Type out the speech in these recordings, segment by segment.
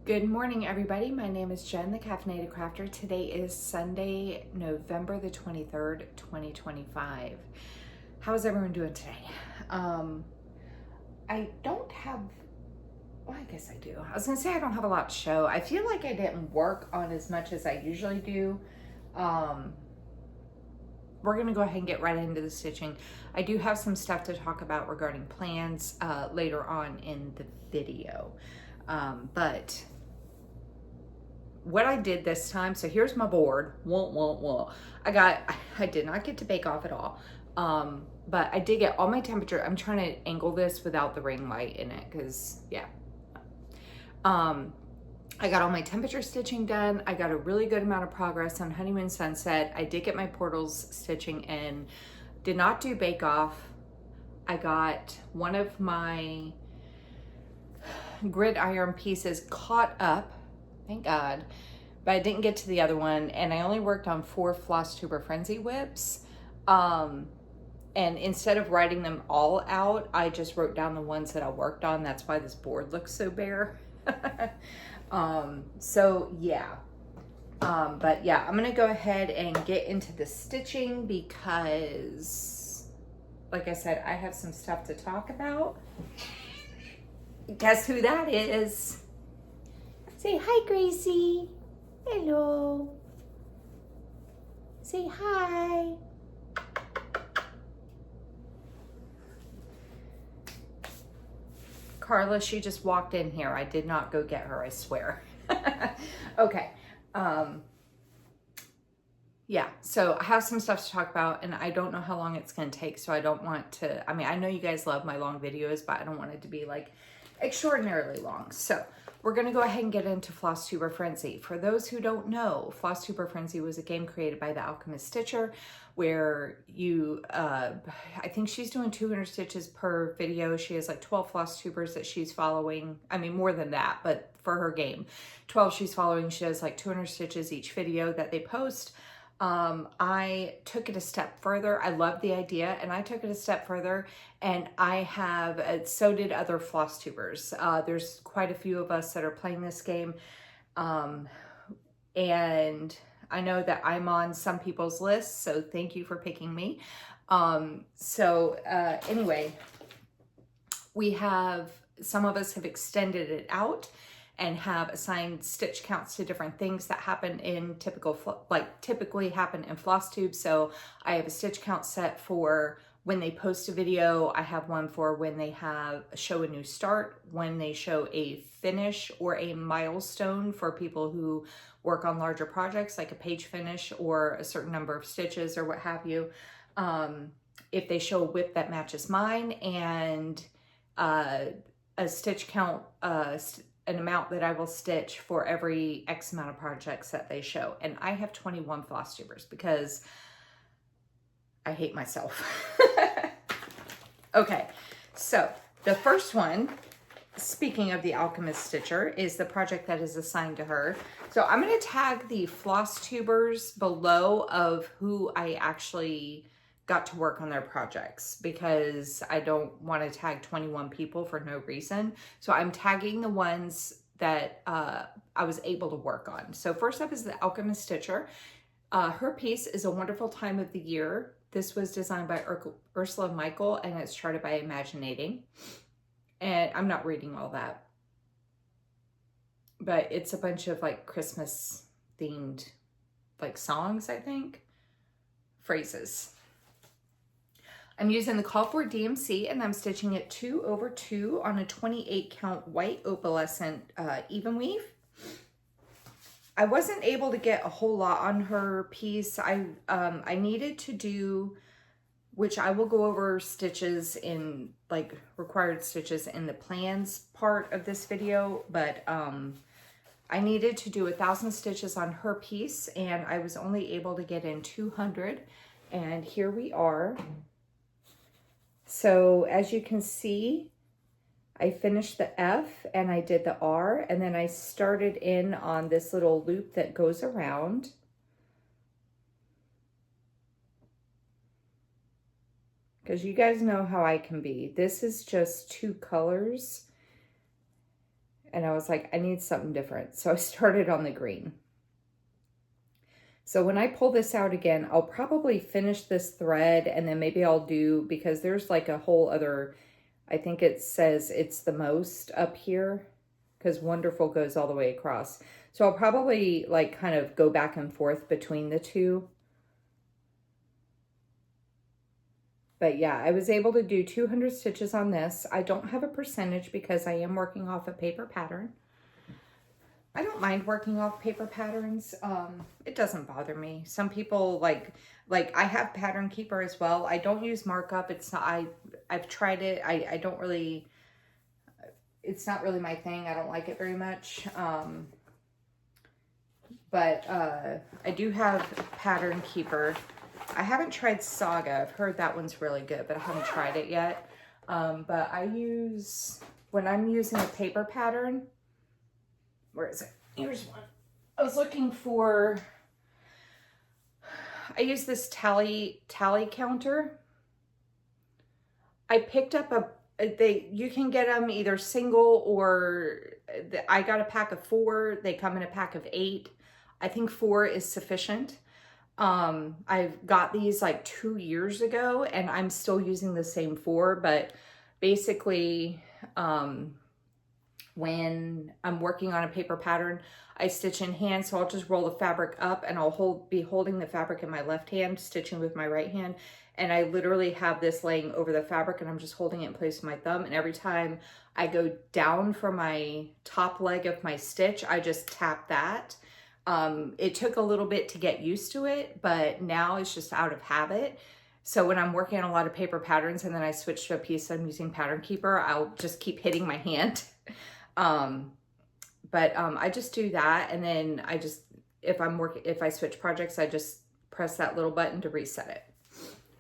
Good morning, everybody. My name is Jen, the Caffeinated Crafter. Today is Sunday, November the 23rd, 2025. How's everyone doing today? I don't have, well, I guess I do. I was gonna say I don't have a lot to show. I feel like I didn't work on as much as I usually do. We're gonna go ahead and get right into the stitching. I do have some stuff to talk about regarding plans later on in the video. But what I did this time, so here's my board. I did not get to bake off at all. But I did get all my temperature. I'm trying to angle this without the ring light in it because, yeah. I got all my temperature stitching done. I got a really good amount of progress on Honeymoon Sunset. I did get my portals stitching in. Did not do bake off. I got one of my gridiron pieces caught up, thank God, but I didn't get to the other one, and I only worked on 4 Flosstube Frenzy whips. And instead of writing them all out, I just wrote down the ones that I worked on. That's why this board looks so bare. So yeah. But yeah, I'm gonna go ahead and get into the stitching because, like I said, I have some stuff to talk about. Guess who that is? Say hi, Gracie. Hello. Say hi. Carla, she just walked in here. I did not go get her, I swear. Okay. Yeah, so I have some stuff to talk about, and I don't know how long it's going to take, so I don't want to, I mean, I know you guys love my long videos, but I don't want it to be like extraordinarily long. So we're going to go ahead and get into Flosstube Frenzy. For those who don't know, Flosstube Frenzy was a game created by the Alchemist Stitcher where you, I think she's doing 200 stitches per video. She has like 12 floss tubers that she's following. I mean, more than that, but for her game, 12 she's following. She has like 200 stitches each video that they post. I took it a step further. I love the idea, and I took it a step further, and I have, so did other floss tubers. There's quite a few of us that are playing this game, and I know that I'm on some people's lists, so thank you for picking me. Anyway, we have, some of us have extended it out and have assigned stitch counts to different things that happen in typically happen in Flosstube. So I have a stitch count set for when they post a video. I have one for when they show a new start, when they show a finish or a milestone for people who work on larger projects, like a page finish or a certain number of stitches or what have you. If they show a whip that matches mine, and a stitch count, an amount that I will stitch for every X amount of projects that they show. And I have 21 floss tubers because I hate myself. Okay, so the first one, speaking of the Alchemist Stitcher, is the project that is assigned to her. So I'm going to tag the floss tubers below of who I actually got to work on their projects, because I don't want to tag 21 people for no reason. So I'm tagging the ones that I was able to work on. So first up is the Alchemist Stitcher. Her piece is A Wonderful Time of the Year. This was designed by Ursula Michael, and it's charted by Imaginating. And I'm not reading all that, but it's a bunch of like Christmas themed like songs, I think, phrases. I'm using the Call for DMC, and I'm stitching it 2/2 on a 28 count white opalescent even weave. I wasn't able to get a whole lot on her piece. I needed to do, which I will go over stitches in, like required stitches in the plans part of this video, but I needed to do 1,000 stitches on her piece, and I was only able to get in 200, and here we are. So as you can see, I finished the F and I did the R, and then I started in on this little loop that goes around. Because you guys know how I can be. This is just 2 colors, and I was like, I need something different. So I started on the green. So when I pull this out again, I'll probably finish this thread, and then maybe I'll do, because there's like a whole other, I think it says it's the most up here, because Wonderful goes all the way across. So I'll probably like kind of go back and forth between the two. But yeah, I was able to do 200 stitches on this. I don't have a percentage because I am working off a paper pattern. I don't mind working off paper patterns. It doesn't bother me. Some people like I have Pattern Keeper as well. I don't use markup. It's not, I've tried it. I don't really, it's not really my thing. I don't like it very much. But I do have Pattern Keeper. I haven't tried Saga. I've heard that one's really good, but I haven't tried it yet. But I use, when I'm using a paper pattern, where is it? Here's one. I was looking for, I use this tally counter. I picked up you can get them either single or, I got a pack of 4. They come in a pack of 8. I think 4 is sufficient. I've got these like 2 years ago, and I'm still using the same 4, but basically, when I'm working on a paper pattern, I stitch in hand. So I'll just roll the fabric up, and I'll be holding the fabric in my left hand, stitching with my right hand. And I literally have this laying over the fabric, and I'm just holding it in place with my thumb. And every time I go down for my top leg of my stitch, I just tap that. It took a little bit to get used to it, but now it's just out of habit. So when I'm working on a lot of paper patterns and then I switch to a piece I'm using Pattern Keeper, I'll just keep hitting my hand. I just do that, and then I just, if I switch projects, I just press that little button to reset it.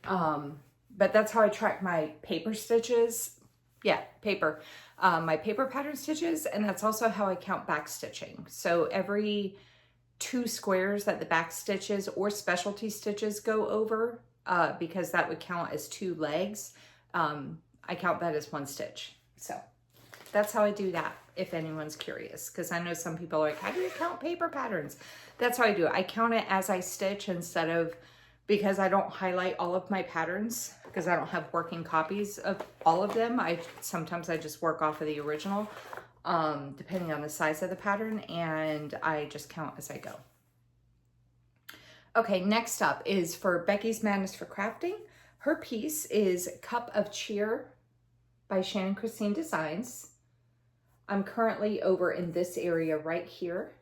But that's how I track my paper stitches. Yeah, paper. My paper pattern stitches, and that's also how I count back stitching. So every 2 squares that the back stitches or specialty stitches go over, because that would count as 2 legs, I count that as 1 stitch. So that's how I do that, if anyone's curious, because I know some people are like, how do you count paper patterns? That's how I do it. I count it as I stitch instead of, because I don't highlight all of my patterns, because I don't have working copies of all of them. Sometimes I just work off of the original, depending on the size of the pattern, and I just count as I go. Okay, next up is for Becky's Madness for Crafting. Her piece is Cup of Cheer by Shannon Christine Designs. I'm currently over in this area right here.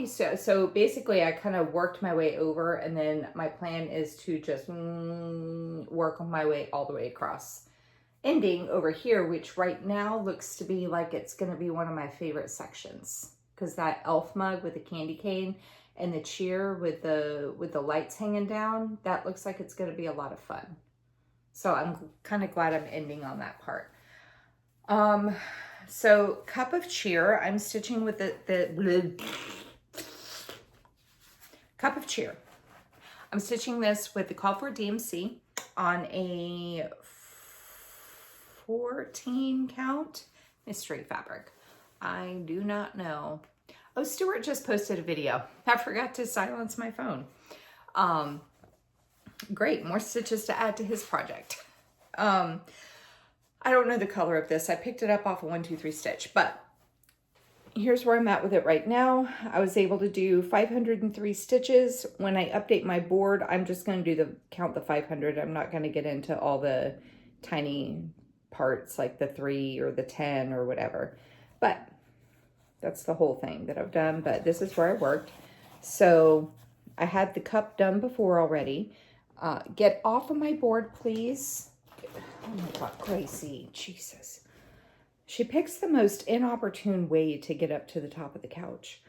So basically I kind of worked my way over, and then my plan is to just work my way all the way across, ending over here, which right now looks to be like it's going to be one of my favorite sections, because that elf mug with the candy cane and the cheer with the lights hanging down, that looks like it's going to be a lot of fun. So I'm kind of glad I'm ending on that part. So Cup of Cheer, I'm stitching with the Cup of Cheer. I'm stitching this with the Call for DMC on a 14 count mystery fabric. I do not know. Oh, Stuart just posted a video. I forgot to silence my phone. Great, more stitches to add to his project. I don't know the color of this. I picked it up off of 1-2-3 Stitch, but here's where I'm at with it right now. I was able to do 503 stitches. When I update my board, I'm just going to do count the 500. I'm not going to get into all the tiny parts like the 3 or the 10 or whatever. But that's the whole thing that I've done. But this is where I worked. So I had the cup done before already. Get off of my board, please. Oh my God, Gracie, Jesus. She picks the most inopportune way to get up to the top of the couch.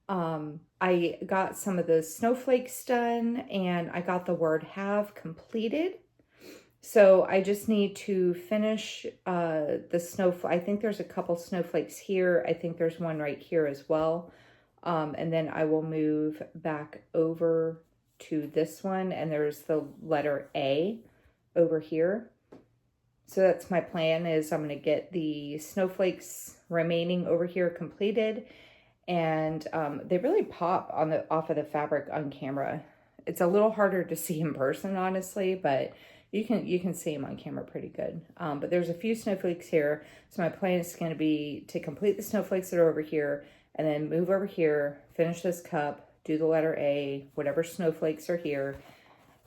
I got some of the snowflakes done, and I got the word have completed. So I just need to finish the snowflake. I think there's a couple snowflakes here. I think there's one right here as well. And then I will move back over to this one, and there's the letter A over here. So that's my plan, is I'm going to get the snowflakes remaining over here completed. And they really pop on the off of the fabric on camera. It's a little harder to see in person, honestly, but you can see them on camera pretty good. But there's a few snowflakes here. So my plan is going to be to complete the snowflakes that are over here and then move over here, finish this cup, do the letter A, whatever snowflakes are here.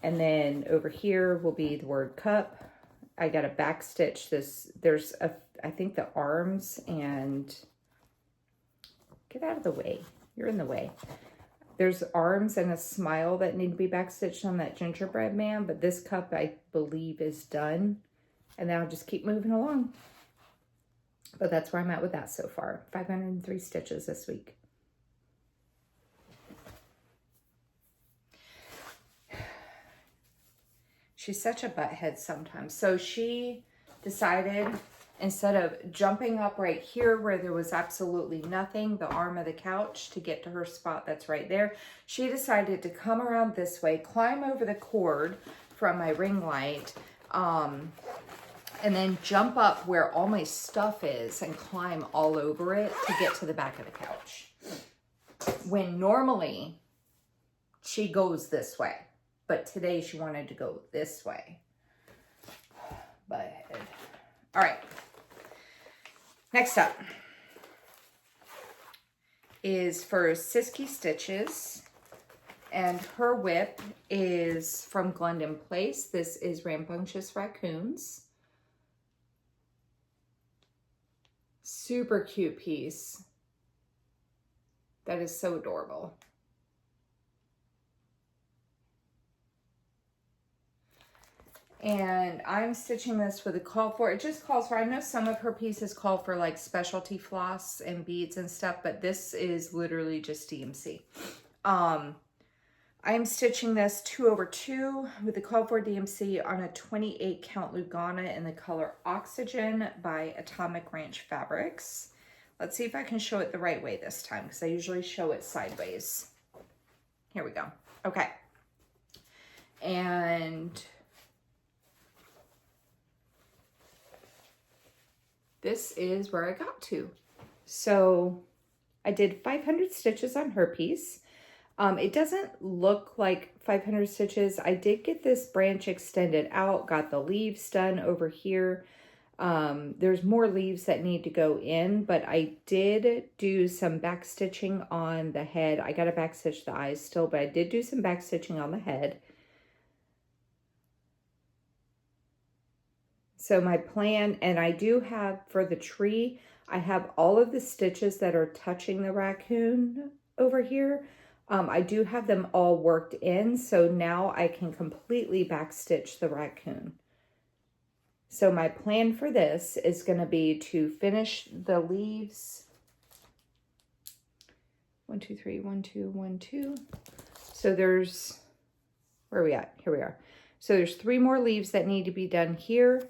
And then over here will be the word cup. I got to back stitch this. There's I think the arms and get out of the way. You're in the way. There's arms and a smile that need to be backstitched on that gingerbread man, but this cup I believe is done. And then I'll just keep moving along. But that's where I'm at with that so far. 503 stitches this week. She's such a butthead sometimes. So she decided, instead of jumping up right here where there was absolutely nothing, the arm of the couch, to get to her spot that's right there, she decided to come around this way, climb over the cord from my ring light, and then jump up where all my stuff is and climb all over it to get to the back of the couch. When normally she goes this way, but today she wanted to go this way. Butthead. All right. Next up is for Siski Stitches, and her whip is from Glendon Place. This is Rambunctious Raccoons. Super cute piece. That is so adorable. And I'm stitching this with a call for, it just calls for, I know some of her pieces call for like specialty floss and beads and stuff, but this is literally just DMC. I'm stitching this 2/2 with the call for DMC on a 28 count Lugana in the color Oxygen by Atomic Ranch Fabrics. Let's see if I can show it the right way this time, because I usually show it sideways. Here we go. Okay. And this is where I got to. So I did 500 stitches on her piece. It doesn't look like 500 stitches. I did get this branch extended out, got the leaves done over here. There's more leaves that need to go in, but I did do some back stitching on the head. I got to back stitch the eyes still, but I did do some back stitching on the head. So my plan, and I do have for the tree, I have all of the stitches that are touching the raccoon over here. I do have them all worked in, so now I can completely backstitch the raccoon. So my plan for this is going to be to finish the leaves. 1, 2, 3, 1, 2, 1, 2. So there's, where are we at? Here we are. So there's 3 more leaves that need to be done here.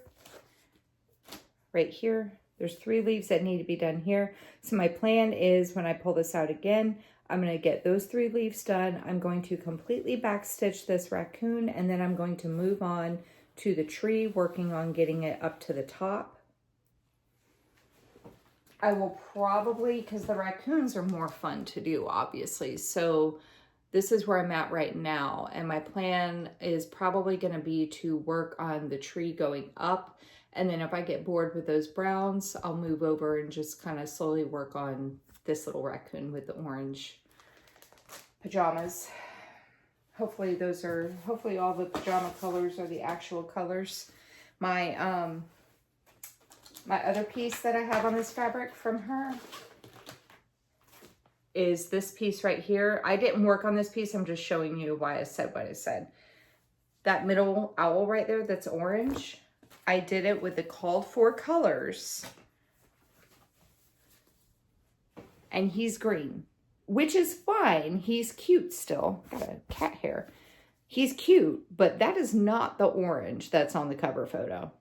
Right here. There's 3 leaves that need to be done here. So my plan is, when I pull this out again, I'm going to get those 3 leaves done. I'm going to completely backstitch this raccoon, and then I'm going to move on to the tree, working on getting it up to the top. I will probably, because the raccoons are more fun to do, obviously. So this is where I'm at right now. And my plan is probably going to be to work on the tree going up. And then if I get bored with those browns, I'll move over and just kind of slowly work on this little raccoon with the orange pajamas. Hopefully hopefully all the pajama colors are the actual colors. My my other piece that I have on this fabric from her is this piece right here. I didn't work on this piece. I'm just showing you why I said what I said. That middle owl right there that's orange, I did it with the called for colors. And he's green, which is fine. He's cute still. Got a cat hair. He's cute, but that is not the orange that's on the cover photo.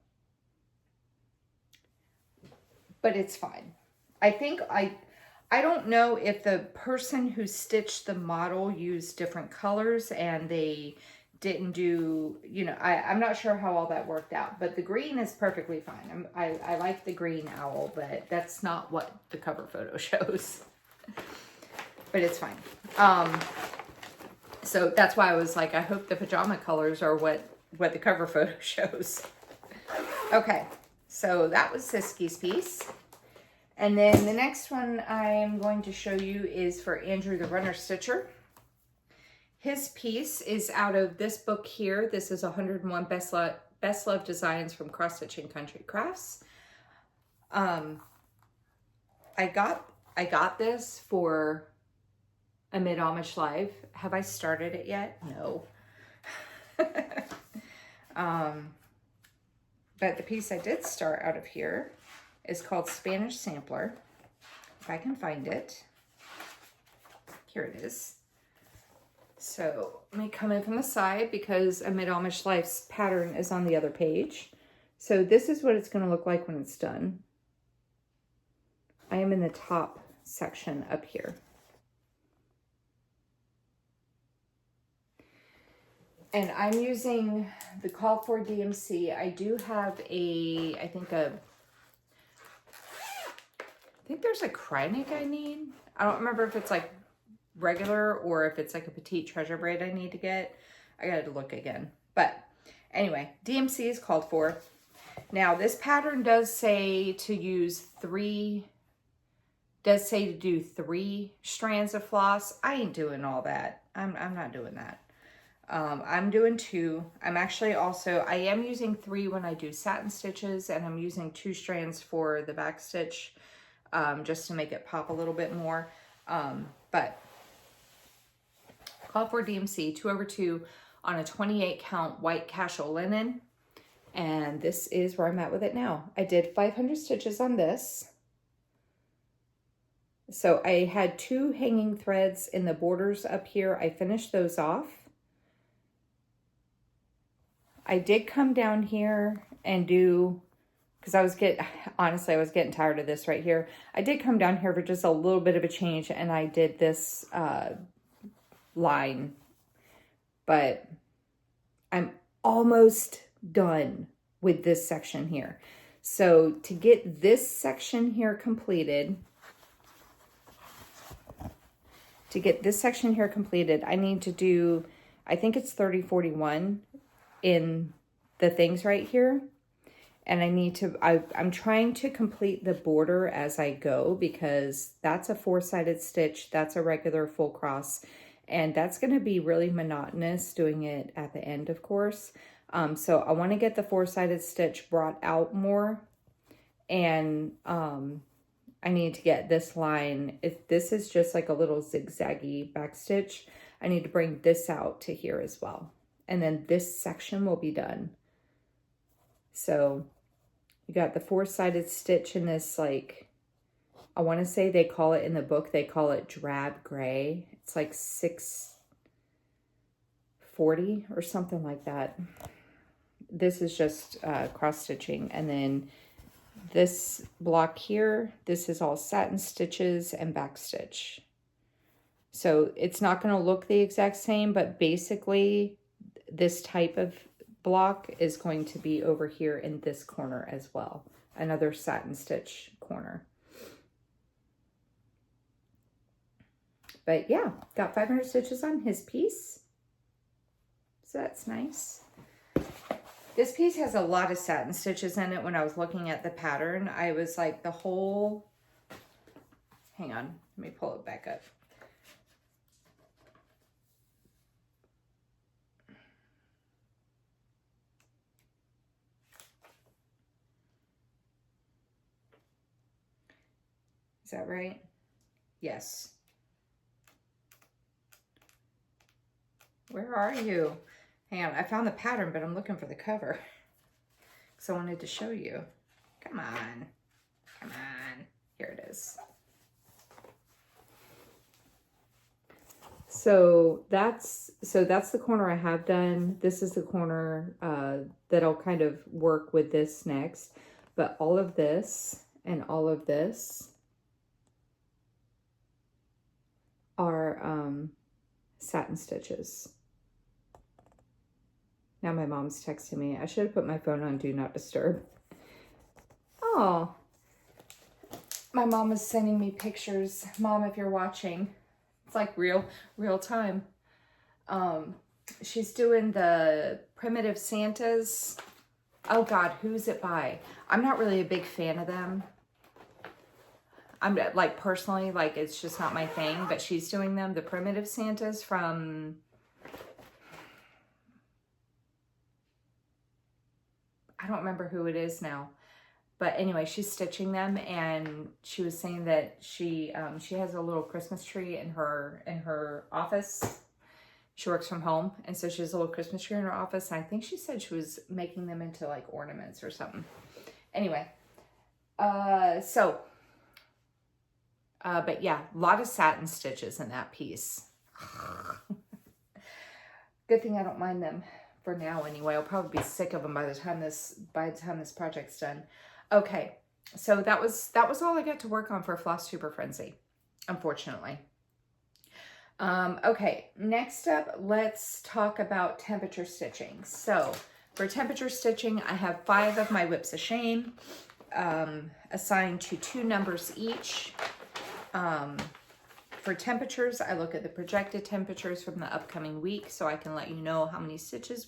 But it's fine. I think I don't know if the person who stitched the model used different colors and they didn't do, you know, I'm not sure how all that worked out, but the green is perfectly fine. I like the green owl, but that's not what the cover photo shows. But it's fine. So that's why I was like, I hope the pajama colors are what the cover photo shows. Okay, so that was Siski's piece. And then the next one I'm going to show you is for Andrew the Runner Stitcher. His piece is out of this book here. This is 101 Best Love Designs from Cross Stitching Country Crafts. I got this for a Mid-Amish Live. Have I started it yet? No. But the piece I did start out of here is called Spanish Sampler. If I can find it. Here it is. So let me come in from the side because a Mid-Amish Life's pattern is on the other page. So this is what it's going to look like when it's done. I am in the top section up here. And I'm using the Call for DMC. I do have I think there's a Kreinik I need. I don't remember if it's like regular or if it's like a petite treasure braid I need to get. I gotta look again. But anyway, DMC is called for. Now this pattern does say to use do 3 strands of floss. I ain't doing all that. I'm not doing that. I'm doing 2. I am using 3 when I do satin stitches, and I'm using 2 strands for the back stitch, just to make it pop a little bit more. But Call for DMC 2/2 on a 28 count white casual linen. And this is where I'm at with it now. I did 500 stitches on this. So I had 2 hanging threads in the borders up here. I finished those off. I did come down here and do, because I was getting tired of this right here. I did come down here for just a little bit of a change, and I did this line. But I'm almost done with this section here. So to get this section here completed, I need to do, I think it's 30-41 in the things right here. And I'm trying to complete the border as I go, because that's a 4-sided stitch. That's a regular full cross. And that's going to be really monotonous doing it at the end, of course. So I want to get the 4-sided stitch brought out more. And I need to get this line. If this is just like a little zigzaggy back stitch, I need to bring this out to here as well. And then this section will be done. So you got the 4-sided stitch in this, like, I want to say they call it in the book, they call it drab gray. It's like 640 or something like that. This is just cross stitching. And then this block here, this is all satin stitches and back stitch. So it's not going to look the exact same, but basically this type of block is going to be over here in this corner as well. Another satin stitch corner. But yeah, got 500 stitches on his piece. So that's nice. This piece has a lot of satin stitches in it. When I was looking at the pattern, I was like the whole, hang on, let me pull it back up. Is that right? Yes. Where are you? Hang on, I found the pattern, but I'm looking for the cover. So I wanted to show you. Come on. Come on. Here it is. So that's the corner I have done. This is the corner that I'll kind of work with this next. But all of this and all of this are satin stitches. Now my mom's texting me. I should have put my phone on Do Not Disturb. Oh, my mom is sending me pictures. Mom, if you're watching, it's like real time. She's doing the Primitive Santas. Oh God, who's it by? I'm not really a big fan of them. I'm like, personally, like, it's just not my thing, but she's doing them. The Primitive Santas from, I don't remember who it is now. But anyway, she's stitching them, and she was saying that she has a little Christmas tree in her office. She works from home, and so she has a little Christmas tree in her office. And I think she said she was making them into like ornaments or something. Anyway, but yeah, a lot of satin stitches in that piece. Good thing I don't mind them for now anyway. I'll probably be sick of them by the time this project's done. Okay, so that was all I got to work on for Flosstube Frenzy, unfortunately. Okay, next up, let's talk about temperature stitching. So for temperature stitching, I have 5 of my whips of shame, assigned to 2 numbers each. For temperatures, I look at the projected temperatures from the upcoming week, so I can let you know how many stitches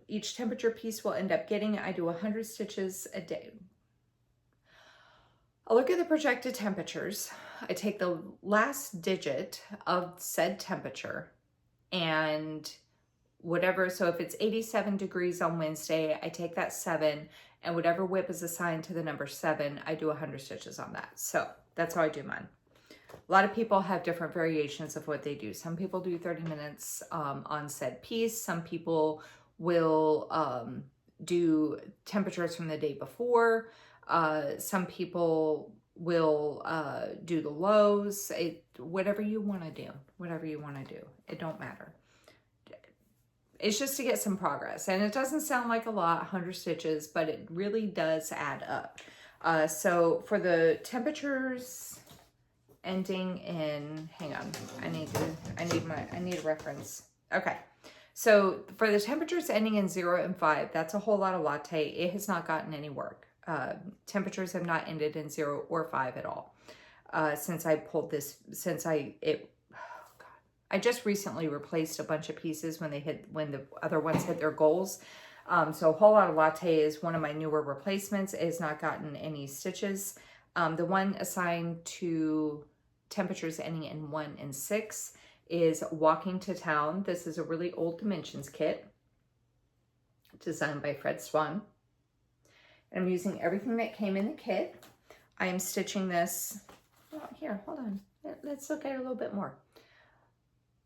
each temperature piece will end up getting. I do 100 stitches a day. I'll look at the projected temperatures. I take the last digit of said temperature and whatever. So if it's 87 degrees on Wednesday, I take that 7, and whatever whip is assigned to the number 7, I do 100 stitches on that. So that's how I do mine. A lot of people have different variations of what they do. Some people do 30 minutes on said piece. Some people will do temperatures from the day before. Some people will do the lows. Whatever you want to do. Whatever you want to do. It don't matter. It's just to get some progress. And it doesn't sound like a lot, 100 stitches, but it really does add up. So for the temperatures ending in, hang on, I need a reference. Okay. So for the temperatures ending in 0 and 5, that's a whole lot of latte. It has not gotten any work. Temperatures have not ended in 0 or 5 at all. Since I pulled this, I just recently replaced a bunch of pieces when the other ones hit their goals. So a whole lot of latte is one of my newer replacements. It has not gotten any stitches. The one assigned to temperatures ending in 1 and 6 is Walking to Town. This is a really old dimensions kit designed by Fred Swan. And I'm using everything that came in the kit. I am stitching this, here, hold on. Let's look at it a little bit more.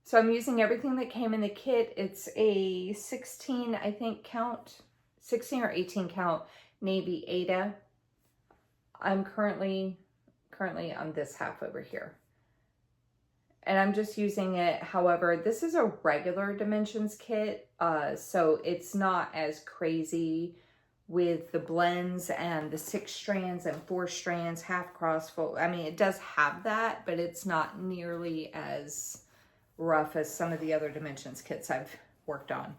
So I'm using everything that came in the kit. It's a 16, I think, 16 or 18 count Navy Ada. I'm currently on this half over here. And I'm just using it. However, this is a regular dimensions kit, so it's not as crazy with the blends and the 6 strands and 4 strands, half cross, full. I mean, it does have that, but it's not nearly as rough as some of the other dimensions kits I've worked on.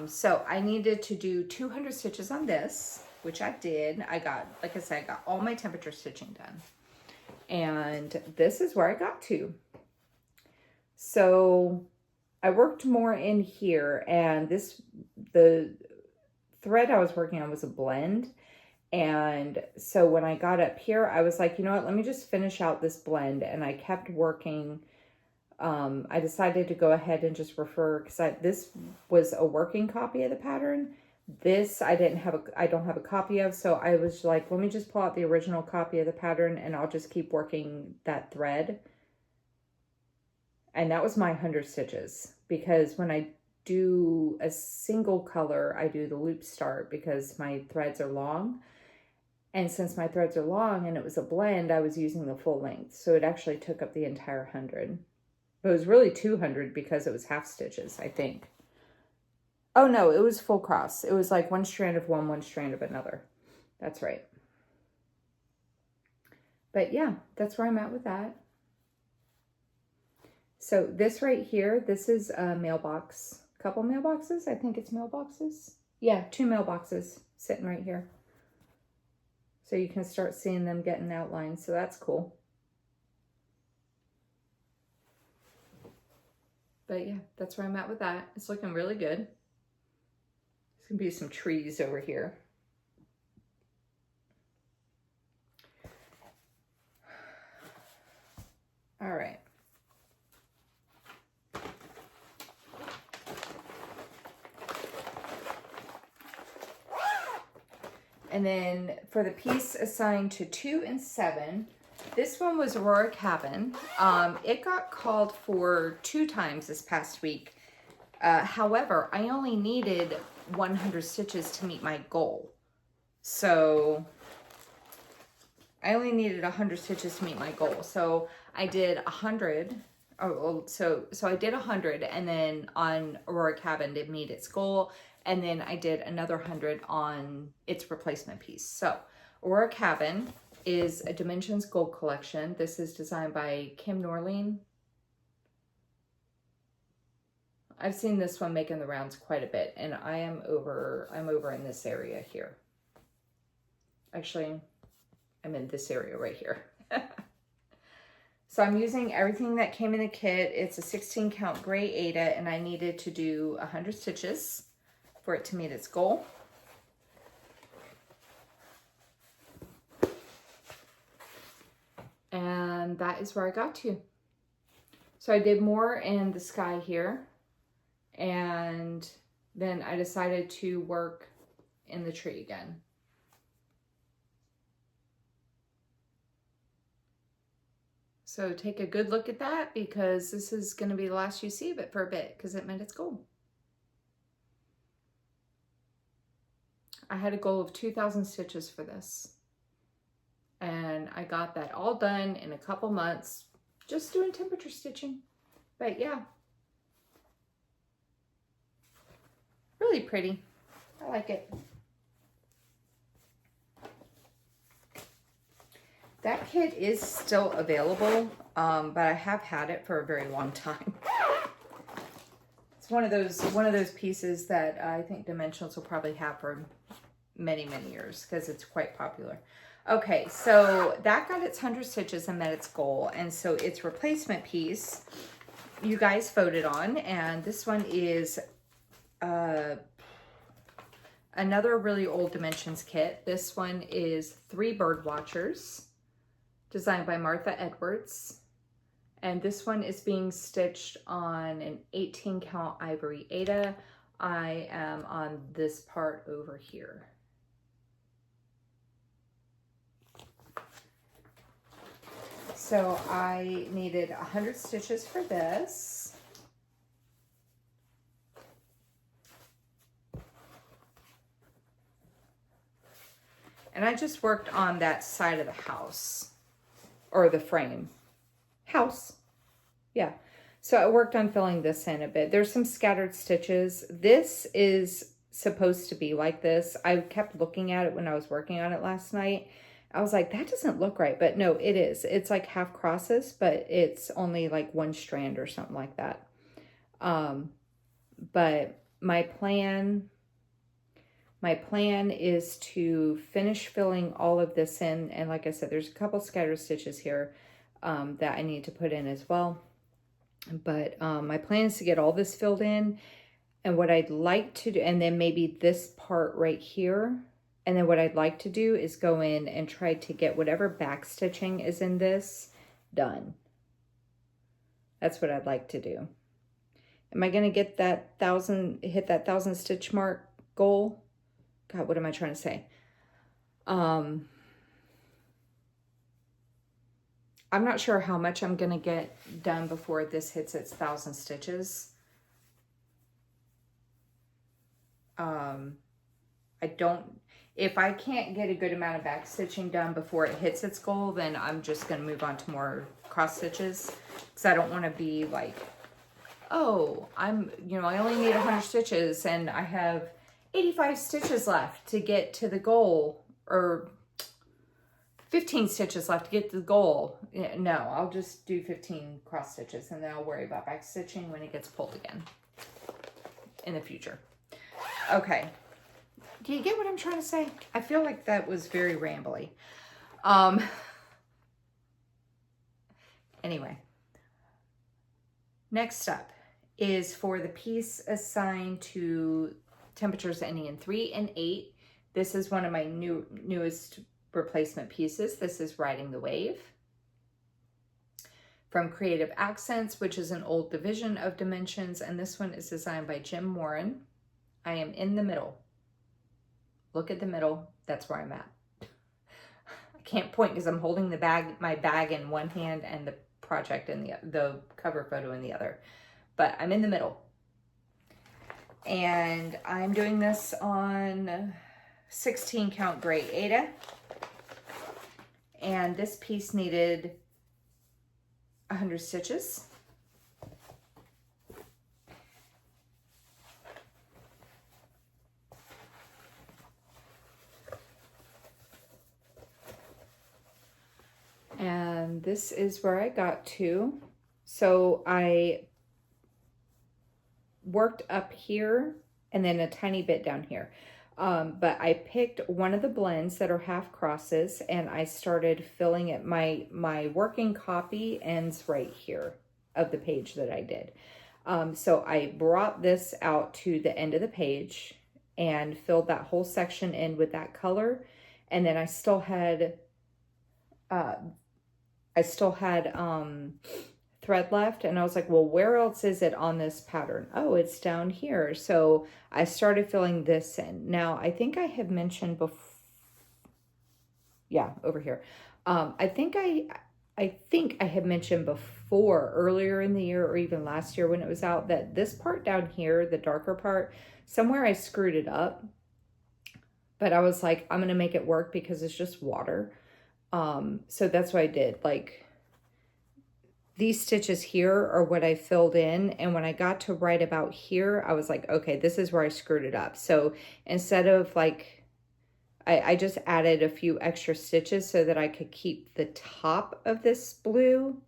So I needed to do 200 stitches on this, which I did. I got, like I said, I got all my temperature stitching done. And this is where I got to. So I worked more in here, and the thread I was working on was a blend. And so when I got up here, I was like, you know what, let me just finish out this blend. And I kept working. I decided to go ahead and just refer, because this was a working copy of the pattern. This I don't have a copy of, so I was like, let me just pull out the original copy of the pattern and I'll just keep working that thread. And that was my 100 stitches, because when I do a single color, I do the loop start because my threads are long. And since my threads are long and it was a blend, I was using the full length. So it actually took up the entire 100. It was really 200 because it was half stitches, I think. Oh no, it was full cross. It was like 1 strand of one strand of another. That's right. But yeah, that's where I'm at with that. So this right here, this is a mailbox couple mailboxes. I think it's mailboxes. Yeah, 2 mailboxes sitting right here. So you can start seeing them getting outlined. So that's cool. But yeah, that's where I'm at with that. It's looking really good. There's gonna be some trees over here. All right. And then for the piece assigned to 2 and 7, this one was Aurora Cabin. It got called for 2 times this past week. However, I only needed 100 stitches to meet my goal. So I only needed 100 stitches to meet my goal. So I did 100. So I did 100, and then on Aurora Cabin to meet its goal. And then I did another 100 on its replacement piece. So Aurora Cabin is a Dimensions Gold collection. This is designed by Kim Norling. I've seen this one making the rounds quite a bit, and I'm over in this area here. Actually, I'm in this area right here. So I'm using everything that came in the kit. It's a 16 count gray Aida, and I needed to do 100 stitches for it to meet its goal. And that is where I got to. So I did more in the sky here, and then I decided to work in the tree again. So take a good look at that, because this is going to be the last you see of it for a bit, because it met its goal. I had a goal of 2,000 stitches for this, and I got that all done in a couple months, just doing temperature stitching. But yeah, really pretty. I like it. That kit is still available, but I have had it for a very long time. It's one of those pieces that I think Dimensionals will probably have for many, many years, because it's quite popular. Okay, so that got its 100 stitches and met its goal, and so its replacement piece you guys voted on, and this one is another really old Dimensions kit. This one is 3 Bird Watchers, designed by Martha Edwards. And this one is being stitched on an 18 count ivory Aida. I am on this part over here. So I needed 100 stitches for this. And I just worked on that side of the house, or the frame. House. Yeah. So I worked on filling this in a bit. There's some scattered stitches. This is supposed to be like this. I kept looking at it when I was working on it last night. I was like, that doesn't look right. But no, it is. It's like half crosses, but it's only like 1 strand or something like that. But my plan is to finish filling all of this in. And like I said, there's a couple scattered stitches here that I need to put in as well. But my plan is to get all this filled in. And what I'd like to do, and then maybe this part right here. And then what I'd like to do is go in and try to get whatever back stitching is in this done. That's what I'd like to do. Am I going to get that hit that 1,000 stitch mark goal? God, what am I trying to say? I'm not sure how much I'm going to get done before this hits its 1,000 stitches. If I can't get a good amount of back stitching done before it hits its goal, then I'm just going to move on to more cross stitches, because I don't want to be like, oh, I only need 100 stitches and I have 85 stitches left to get to the goal, or 15 stitches left to get to the goal. No, I'll just do 15 cross stitches, and then I'll worry about back stitching when it gets pulled again. in the future. Okay. Do you get what I'm trying to say? I feel like that was very rambly. Anyway, next up is for the piece assigned to temperatures ending in 3 and 8. This is one of my newest replacement pieces. This is Riding the Wave from Creative Accents, which is an old division of Dimensions, and this one is designed by Jim Warren. I am in the middle. Look at the middle. That's where I'm at. I can't point because I'm holding my bag in one hand and the project in the cover photo in the other. But I'm in the middle. And I'm doing this on 16 count gray Aida. And this piece needed 100 stitches. And this is where I got to. So I worked up here and then a tiny bit down here. But I picked one of the blends that are half crosses and I started filling it. My working copy ends right here of the page that I did. So I brought this out to the end of the page and filled that whole section in with that color. And then I still had thread left, and I was like, well, where else is it on this pattern? Oh, it's down here. So I started filling this in. Now, I think I have mentioned before, yeah, over here. I think I had mentioned before, earlier in the year or even last year when it was out, that this part down here, the darker part, somewhere I screwed it up. But I was like, I'm going to make it work because it's just water. So that's what I did. Like, these stitches here are what I filled in. And when I got to right about here, I was like, okay, this is where I screwed it up. So instead of like, I just added a few extra stitches so that I could keep the top of this blue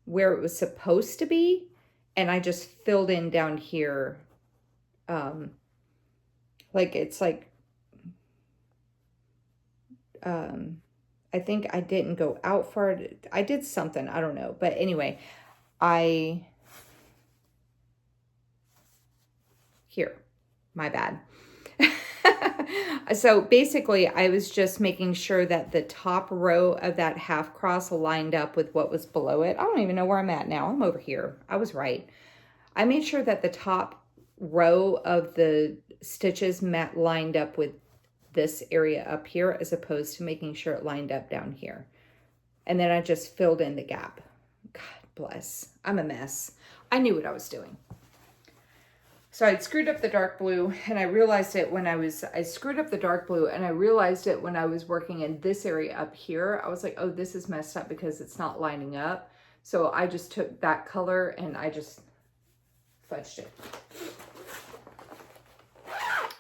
where it was supposed to be. And I just filled in down here. Like it's like, I think I didn't go out far. I did something. I don't know. But anyway, here, my bad. So basically, I was just making sure that the top row of that half cross lined up with what was below it. I don't even know where I'm at now. I'm over here. I was right. I made sure that the top row of the stitches lined up with this area up here as opposed to making sure it lined up down here. And then I just filled in the gap. God bless. I'm a mess. I knew what I was doing. So I'd screwed up the dark blue and I realized it when I screwed up the dark blue and I realized it when I was working in this area up here. I was like, oh, this is messed up because it's not lining up. So I just took that color and I just fudged it.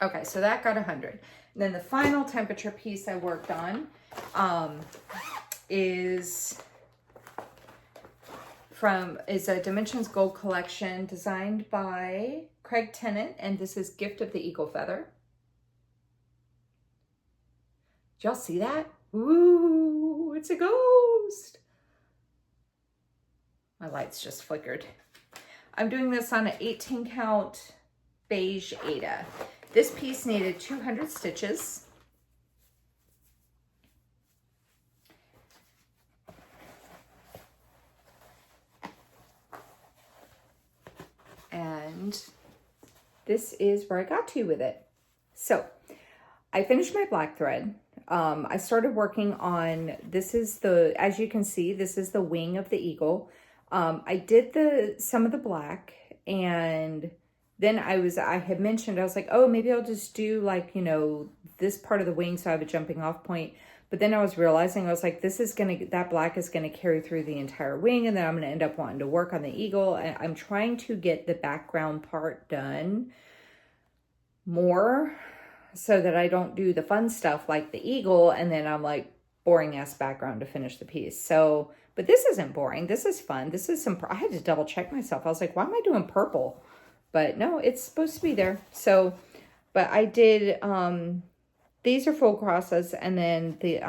Okay, so that got 100. And then the final temperature piece I worked on is a Dimensions Gold collection designed by Craig Tennant, and this is Gift of the Eagle Feather. Did y'all see that? Ooh, it's a ghost. My lights just flickered. I'm doing this on an 18 count beige Aida. This piece needed 200 stitches. And this is where I got to with it. So I finished my black thread. I started working on, as you can see, this is the wing of the eagle. I did some of the black, and then I had mentioned, I was like, oh, maybe I'll just do like, this part of the wing so I have a jumping off point. But then I was realizing, I was like, that black is going to carry through the entire wing, and then I'm going to end up wanting to work on the eagle. And I'm trying to get the background part done more so that I don't do the fun stuff like the eagle, and then I'm like, boring ass background to finish the piece. So, but this isn't boring. This is fun. This is I had to double check myself. I was like, why am I doing purple? But no, it's supposed to be there. So, but I did, these are full crosses, and then the,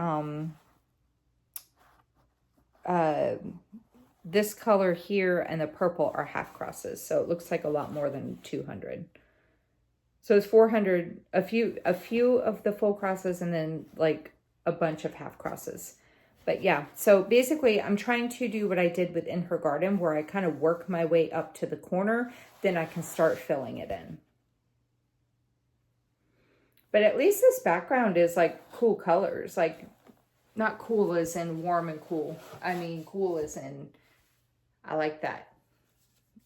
this color here and the purple are half crosses. So it looks like a lot more than 200. So it's 400, a few of the full crosses, and then like a bunch of half crosses. But yeah, so basically I'm trying to do what I did with In Her Garden, where I kind of work my way up to the corner, then I can start filling it in. But at least this background is like cool colors, like not cool as in warm and cool. I mean, cool as in, I like that.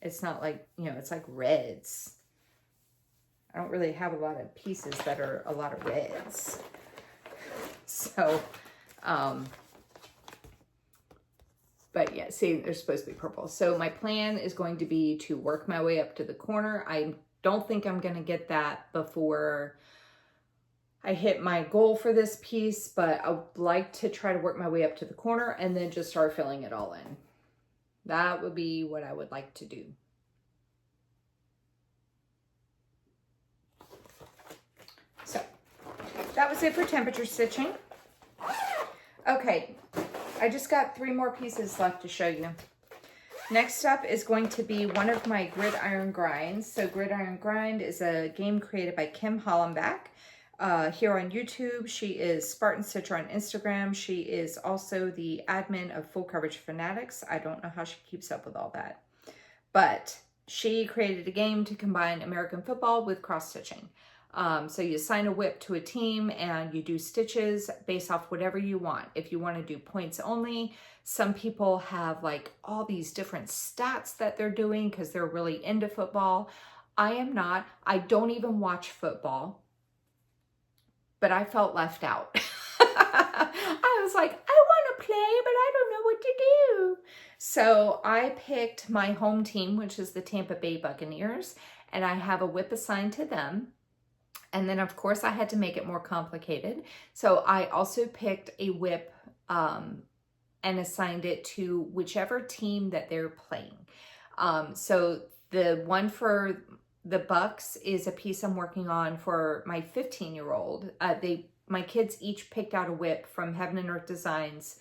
It's not like, you know, it's like reds. I don't really have a lot of pieces that are a lot of reds. So, but yeah, see, they're supposed to be purple. So my plan is going to be to work my way up to the corner. I don't think I'm going to get that before I hit my goal for this piece, but I would like to try to work my way up to the corner and then just start filling it all in. That would be what I would like to do. So that was it for temperature stitching. Okay, I just got 3 more pieces left to show you. Next up is going to be one of my gridiron grinds. So gridiron grind is a game created by Kim Hollenbach. Here on YouTube, she is Spartan Stitcher on Instagram. She is also the admin of Full Coverage Fanatics. I don't know how she keeps up with all that, but she created a game to combine American football with cross stitching. So you assign a whip to a team and you do stitches based off whatever you want. If you want to do points only, some people have like all these different stats that they're doing because they're really into football. I am not. I don't even watch football. But I felt left out. I was like, I want to play, but I don't know what to do. So I picked my home team, which is the Tampa Bay Buccaneers, and I have a whip assigned to them. And then, of course, I had to make it more complicated. So I also picked a whip and assigned it to whichever team that they're playing. So the one for the Bucks is a piece I'm working on for my 15-year-old. My kids each picked out a whip from Heaven and Earth Designs.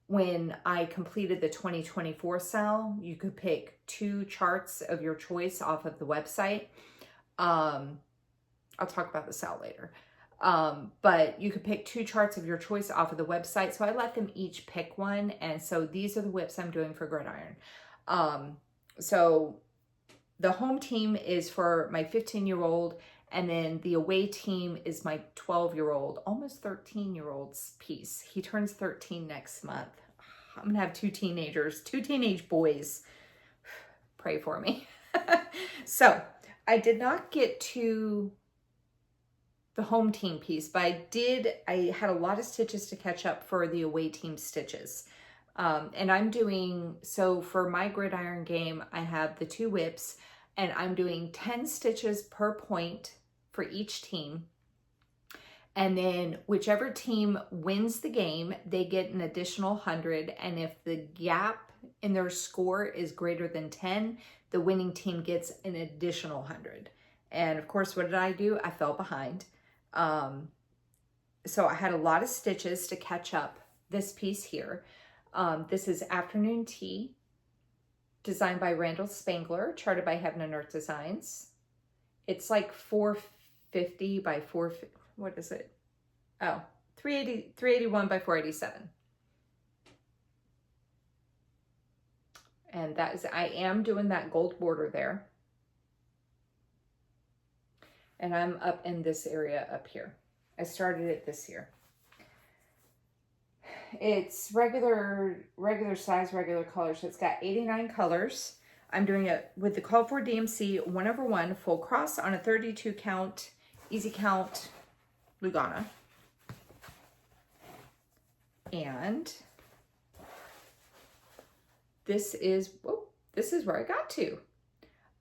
When I completed the 2024 sale, you could pick 2 charts of your choice off of the website. I'll talk about the sale later. But you could pick 2 charts of your choice off of the website. So I let them each pick one. And so these are the whips I'm doing for gridiron. So the home team is for my 15-year-old, and then the away team is my 12-year-old, almost 13-year-old's piece. He turns 13 next month. I'm gonna have 2 teenagers, 2 teenage boys. Pray for me. So I did not get to the home team piece, but I had a lot of stitches to catch up for the away team stitches. And I'm doing, so for my gridiron game, I have the 2 whips, and I'm doing 10 stitches per point for each team. And then whichever team wins the game, they get an additional 100. And if the gap in their score is greater than 10, the winning team gets an additional 100. And of course, what did I do? I fell behind. So I had a lot of stitches to catch up this piece here. This is Afternoon Tea, designed by Randall Spangler, charted by Heaven and Earth Designs. It's like 450 by 450, what is it? Oh, 381 by 487. And that is, I am doing that gold border there. And I'm up in this area up here. I started it this year. It's regular size, regular color. So it's got 89 colors. I'm doing it with the Call for DMC 1/1 full cross on a 32 count, easy count Lugana. And this is where I got to.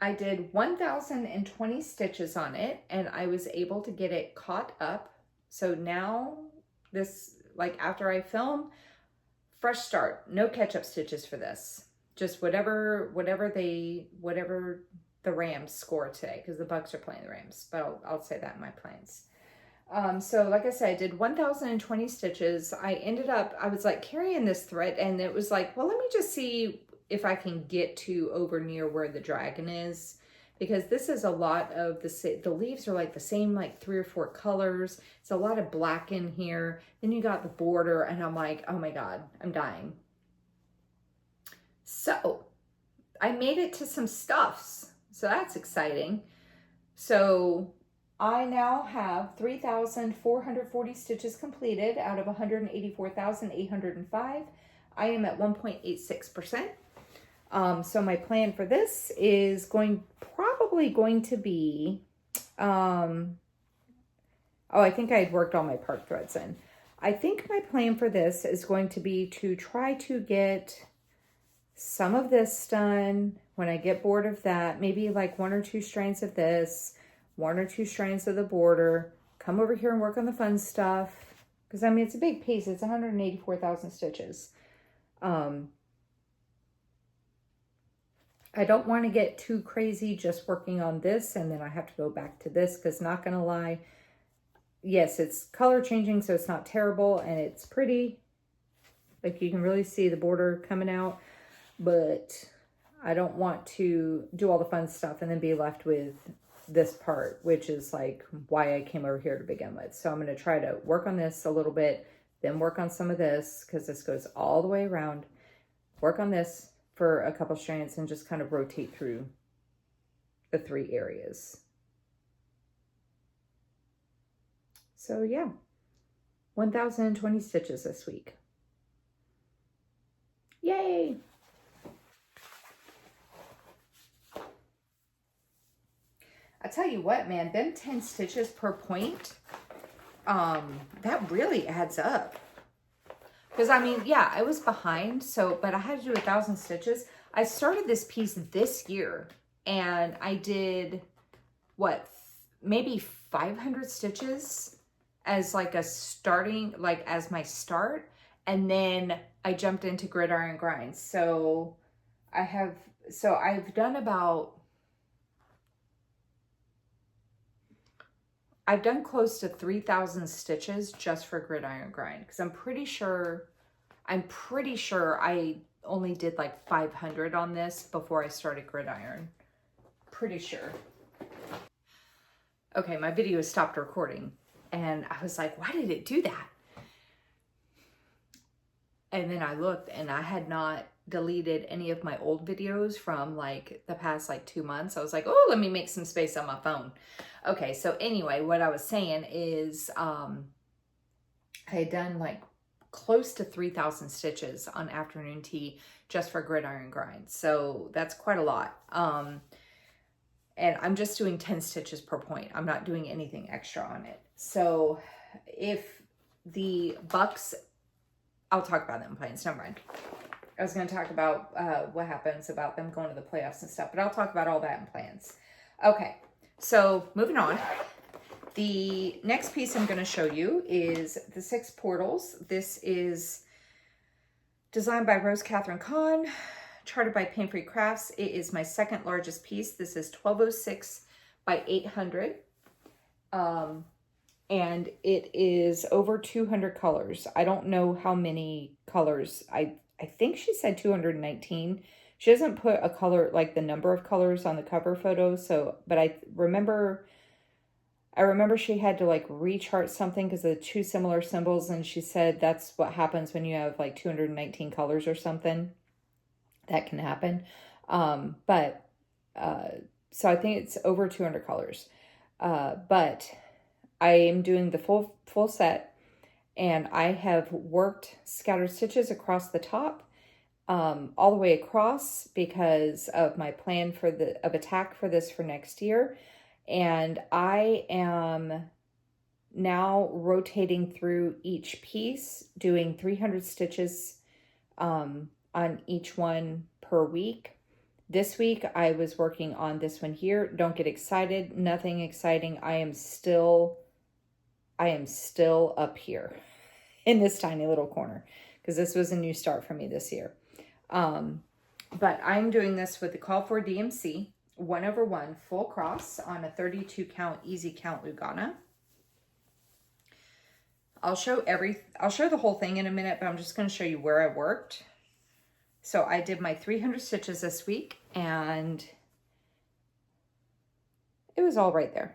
I did 1,020 stitches on it, and I was able to get it caught up. So now this, like after I film, fresh start, no catch-up stitches for this. Just whatever the Rams score today because the Bucks are playing the Rams, but I'll say that in my plans. So like I said, I did 1,020 stitches. I was like carrying this thread, and it was like, well, let me just see if I can get to over near where the dragon is, because this is a lot of the leaves are like the same, like 3 or 4 colors. It's a lot of black in here. Then you got the border, and I'm like, oh my God, I'm dying. So I made it to some stuffs. So that's exciting. So I now have 3,440 stitches completed out of 184,805. I am at 1.86%. So my plan for this is probably going to be, oh, I think I had worked all my part threads in. I think my plan for this is going to be to try to get some of this done. When I get bored of that, maybe like 1 or 2 strands of this, 1 or 2 strands of the border, come over here and work on the fun stuff. Because I mean, it's a big piece. It's 184,000 stitches. I don't want to get too crazy just working on this, and then I have to go back to this, because not going to lie, yes, it's color changing, so it's not terrible, and it's pretty. Like, you can really see the border coming out, but I don't want to do all the fun stuff and then be left with this part, which is like why I came over here to begin with. So I'm going to try to work on this a little bit, then work on some of this, because this goes all the way around, work on this for a couple strands, and just kind of rotate through the 3 areas. So yeah, 1,020 stitches this week. Yay! I tell you what, man, them 10 stitches per point, that really adds up. Because, I mean, yeah, I was behind, but I had to do 1,000 stitches. I started this piece this year, and I did, what, maybe 500 stitches as like a starting, like as my start, and then I jumped into gridiron grinds. So I've done about, I've done close to 3,000 stitches just for gridiron grind, because I'm pretty sure I only did like 500 on this before I started gridiron. Pretty sure. Okay, my video stopped recording, and I was like, why did it do that? And then I looked, and I had not deleted any of my old videos from like the past like 2 months. I was like, oh, let me make some space on my phone. Okay, so anyway, what I was saying is I had done like close to 3,000 stitches on afternoon tea just for gridiron grind. So that's quite a lot. And I'm just doing 10 stitches per point. I'm not doing anything extra on it. So if the Bucks, I'll talk about them plans, never mind. I was going to talk about what happens about them going to the playoffs and stuff, but I'll talk about all that in plans. Okay, so moving on. The next piece I'm going to show you is the 6 portals. This is designed by Rose Catherine Kahn, charted by Pain Free Crafts. It is my second largest piece. This is 1206 by 800. And it is over 200 colors. I don't know how many colors. I think she said 219. She doesn't put a color, like the number of colors on the cover photo. So, but I remember she had to like rechart something because of the 2 similar symbols. And she said that's what happens when you have like 219 colors or something. That can happen. So I think it's over 200 colors. But I am doing the full set, and I have worked scattered stitches across the top, all the way across, because of my plan of attack for this for next year. And I am now rotating through each piece, doing 300 stitches on each one per week. This week I was working on this one here. Don't get excited, nothing exciting. I am still up here in this tiny little corner, because this was a new start for me this year. But I'm doing this with the Call for DMC. 1/1 full cross on a 32 count easy count Lugana. I'll show the whole thing in a minute, but I'm just going to show you where I worked. So I did my 300 stitches this week, and it was all right there.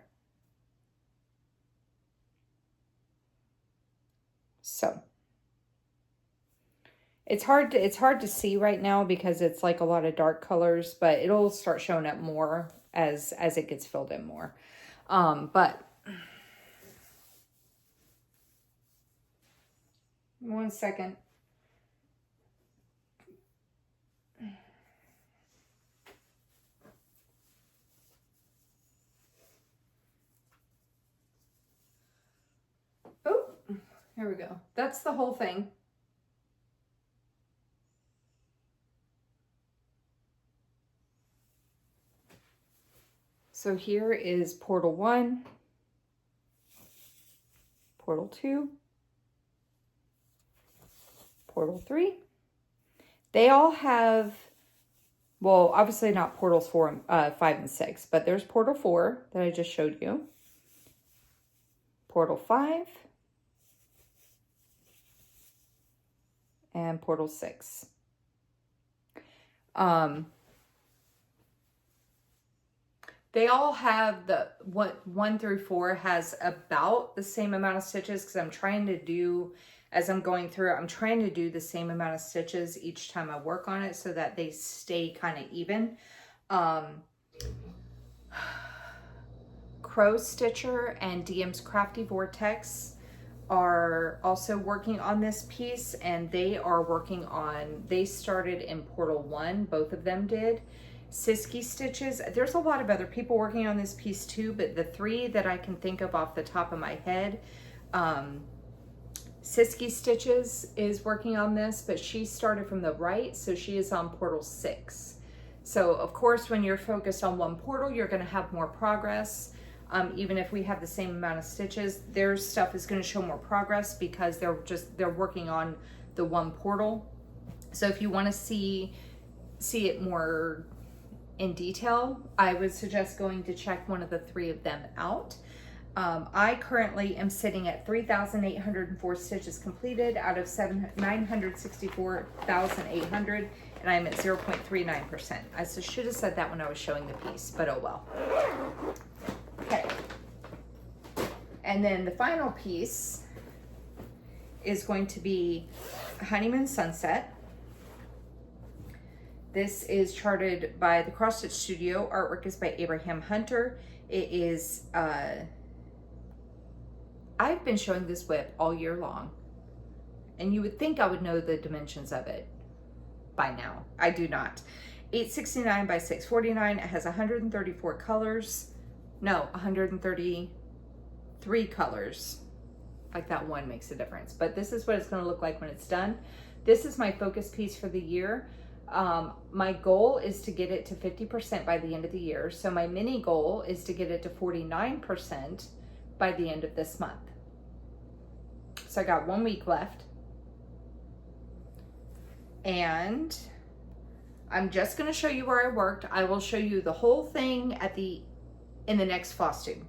So it's hard to see right now because it's like a lot of dark colors, but it'll start showing up more as it gets filled in more. But one second. Oh, here we go. That's the whole thing. So here is portal 1, portal 2, portal 3. They all have, well, obviously not portals 4, 5, and 6, but there's portal 4 that I just showed you. Portal 5. And portal 6. They all have the 1 through 4 has about the same amount of stitches, because I'm trying to do, as I'm going through it, I'm trying to do the same amount of stitches each time I work on it so that they stay kind of even. Crow Stitcher and DM's Crafty Vortex are also working on this piece, and they started in portal 1, both of them did. Siski Stitches, there's a lot of other people working on this piece too, but the 3 that I can think of off the top of my head, Siski Stitches is working on this, but she started from the right, so she is on portal 6. So of course, when you're focused on one portal, you're going to have more progress. Even if we have the same amount of stitches, their stuff is going to show more progress because they're working on the one portal. So if you want to see it more in detail, I would suggest going to check one of the 3 of them out. I currently am sitting at 3,804 stitches completed out of 964,800, and I'm at 0.39%. I should have said that when I was showing the piece, but oh well. Okay. And then the final piece is going to be Honeymoon Sunset. This is charted by the Cross Stitch Studio. Artwork is by Abraham Hunter. It is, I've been showing this whip all year long, and you would think I would know the dimensions of it by now. I do not. 869 by 649. It has 134 colors. No, 133 colors. Like that one makes a difference. But this is what it's going to look like when it's done. This is my focus piece for the year. My goal is to get it to 50% by the end of the year. So my mini goal is to get it to 49% by the end of this month. So I got 1 week left. And I'm just going to show you where I worked. I will show you the whole thing in the next Flosstube.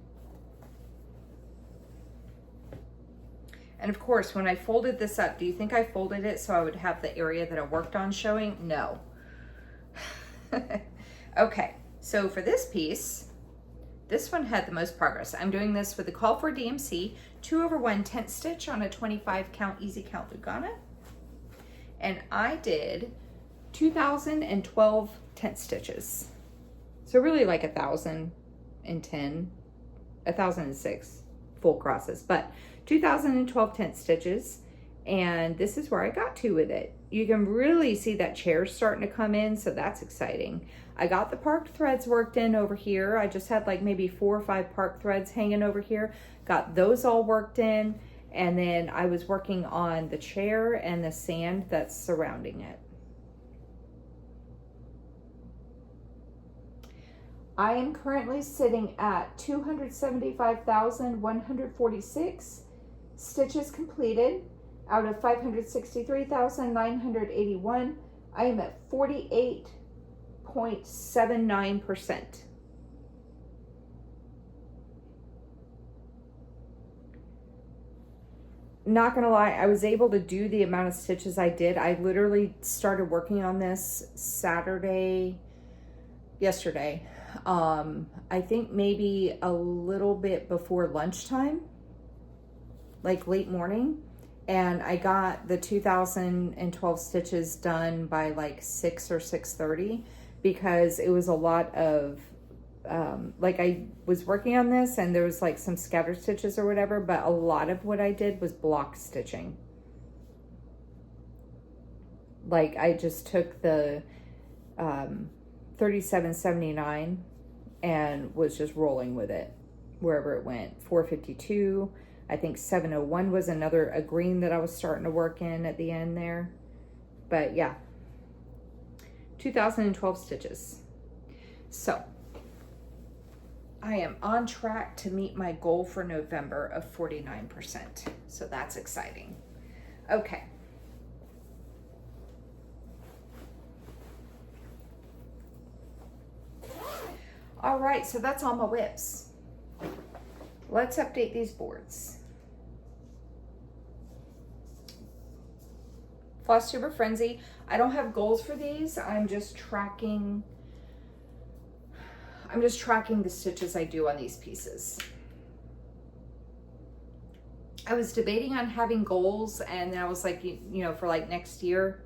And of course, when I folded this up, do you think I folded it so I would have the area that I worked on showing? No. Okay, so for this piece, this one had the most progress. I'm doing this with the Call for DMC 2/1 tent stitch on a 25 count easy count Lugana. And I did 2,012 tent stitches. So really like 1,010, 1,006 full crosses, but 2,012 tent stitches, and this is where I got to with it. You can really see that chair starting to come in, so that's exciting. I got the parked threads worked in over here. I just had like maybe 4 or 5 parked threads hanging over here. Got those all worked in, and then I was working on the chair and the sand that's surrounding it. I am currently sitting at 275,146 stitches completed out of 563,981. I am at 48.5% 0.79%. Not gonna lie, I was able to do the amount of stitches I did. I literally started working on this yesterday. I think maybe a little bit before lunchtime, like late morning. And I got the 2012 stitches done by like 6 or 6:30 because it was a lot of, like I was working on this and there was like some scatter stitches or whatever, but a lot of what I did was block stitching. Like I just took the 37.79 and was just rolling with it wherever it went. 452. I think 701 was a green that I was starting to work in at the end there. But yeah, 2012 stitches. So I am on track to meet my goal for November of 49%. So that's exciting. Okay. All right, so that's all my whips. Let's update these boards. Flosstube Frenzy. I don't have goals for these. I'm just tracking the stitches I do on these pieces. I was debating on having goals, and then I was like, you know, for like next year.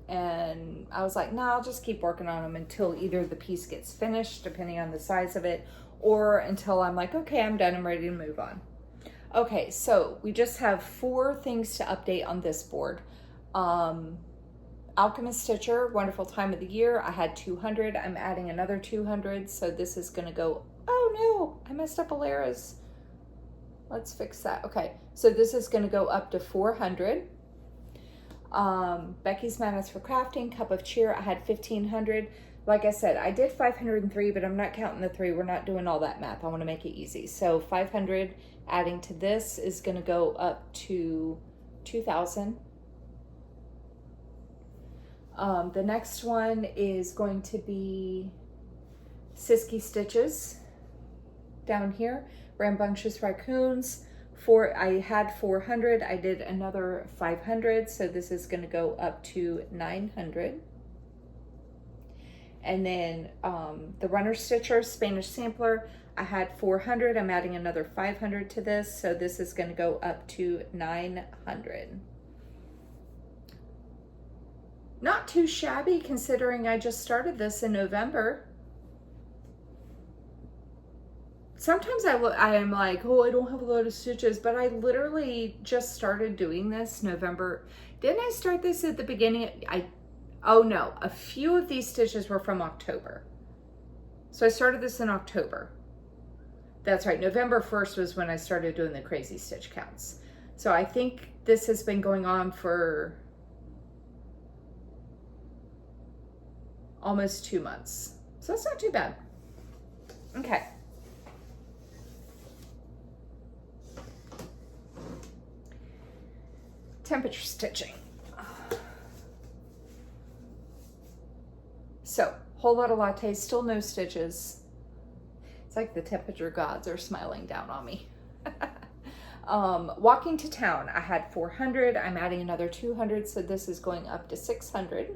And I was like, no, I'll just keep working on them until either the piece gets finished, depending on the size of it, or until I'm like, okay, I'm done, I'm ready to move on. Okay, so we just have 4 things to update on this board. Alchemist Stitcher, wonderful time of the year. I had 200. I'm adding another 200. So this is going to go, oh no, I messed up Alara's. Let's fix that. Okay, so this is going to go up to 400. Becky's Madness for Crafting, Cup of Cheer, I had 1500. Like I said, I did 503, but I'm not counting the 3. We're not doing all that math. I want to make it easy. So 500 adding to this is going to go up to 2000. The next one is going to be Siski Stitches down here. Rambunctious Raccoons. I had 400. I did another 500. So this is going to go up to 900. And then the Runner Stitcher, Spanish Sampler. I had 400. I'm adding another 500 to this. So this is going to go up to 900. Not too shabby considering I just started this in November. Sometimes I am like, oh, I don't have a lot of stitches, but I literally just started doing this November. Didn't I start this at the beginning? Oh no, a few of these stitches were from October. So I started this in October. That's right, November 1st was when I started doing the crazy stitch counts. So I think this has been going on for almost 2 months. So that's not too bad. Okay. Temperature stitching. So, whole lot of lattes, still no stitches. It's like the temperature gods are smiling down on me. Walking to Town, I had 400. I'm adding another 200, so this is going up to 600.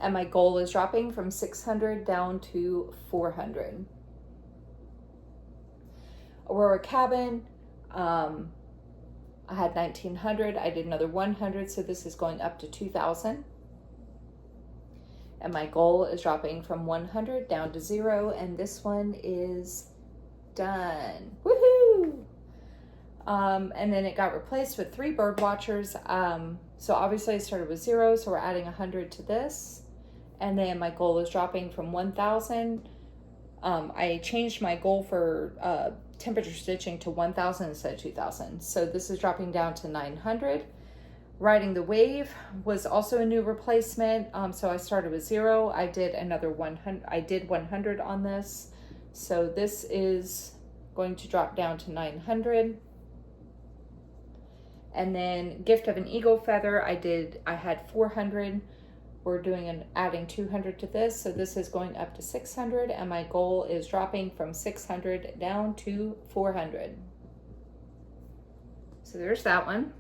And my goal is dropping from 600 down to 400. Aurora Cabin, I had 1900. I did another 100, so this is going up to 2000. And my goal is dropping from 100 down to 0, and this one is done. Woohoo! And then it got replaced with 3 bird watchers. So obviously I started with 0, so we're adding 100 to this. And then my goal is dropping from 1000. I changed my goal for temperature stitching to 1000 instead of 2000. So this is dropping down to 900. Riding the Wave was also a new replacement. So I started with 0. I did another 100. I did 100 on this. So this is going to drop down to 900. And then Gift of an Eagle Feather, I had 400. we're doing adding 200 to this. So this is going up to 600, and my goal is dropping from 600 down to 400. So there's that one.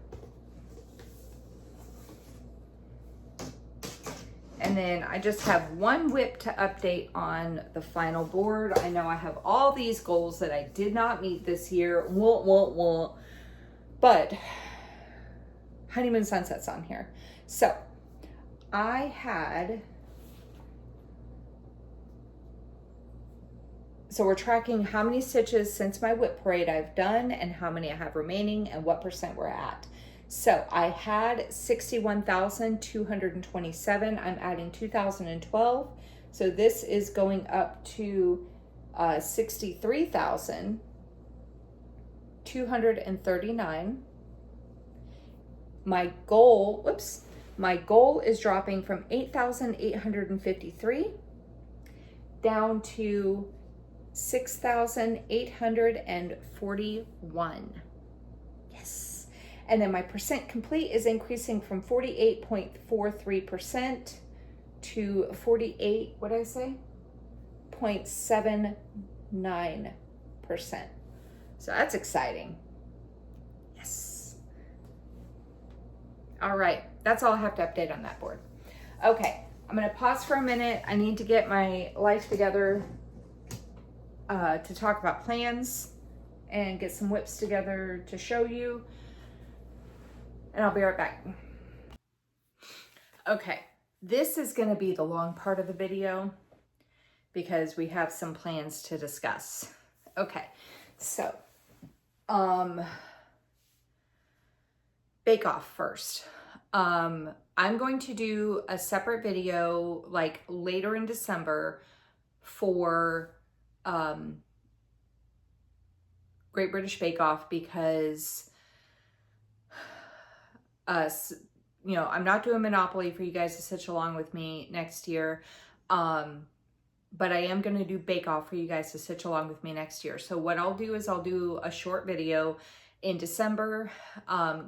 And then I just have one whip to update on the final board. I know I have all these goals that I did not meet this year. But Honeymoon Sunset's on here. So so we're tracking how many stitches since my whip parade I've done and how many I have remaining and what percent we're at. So I had 61,227. I'm adding 2,012. So this is going up to 63,239. My goal is dropping from 8,853 down to 6,841. Yes. And then my percent complete is increasing from 48.43% to 48, what did I say? 0.79%. So that's exciting. Yes. All right, that's all I have to update on that board. Okay, I'm gonna pause for a minute. I need to get my life together to talk about plans and get some whips together to show you. And I'll be right back. Okay, this is going to be the long part of the video because we have some plans to discuss. Okay, so Bake Off first. I'm going to do a separate video like later in December for Great British Bake Off because you know, I'm not doing Monopoly for you guys to stitch along with me next year, but I am going to do Bake Off for you guys to stitch along with me next year. So what I'll do is I'll do a short video in December,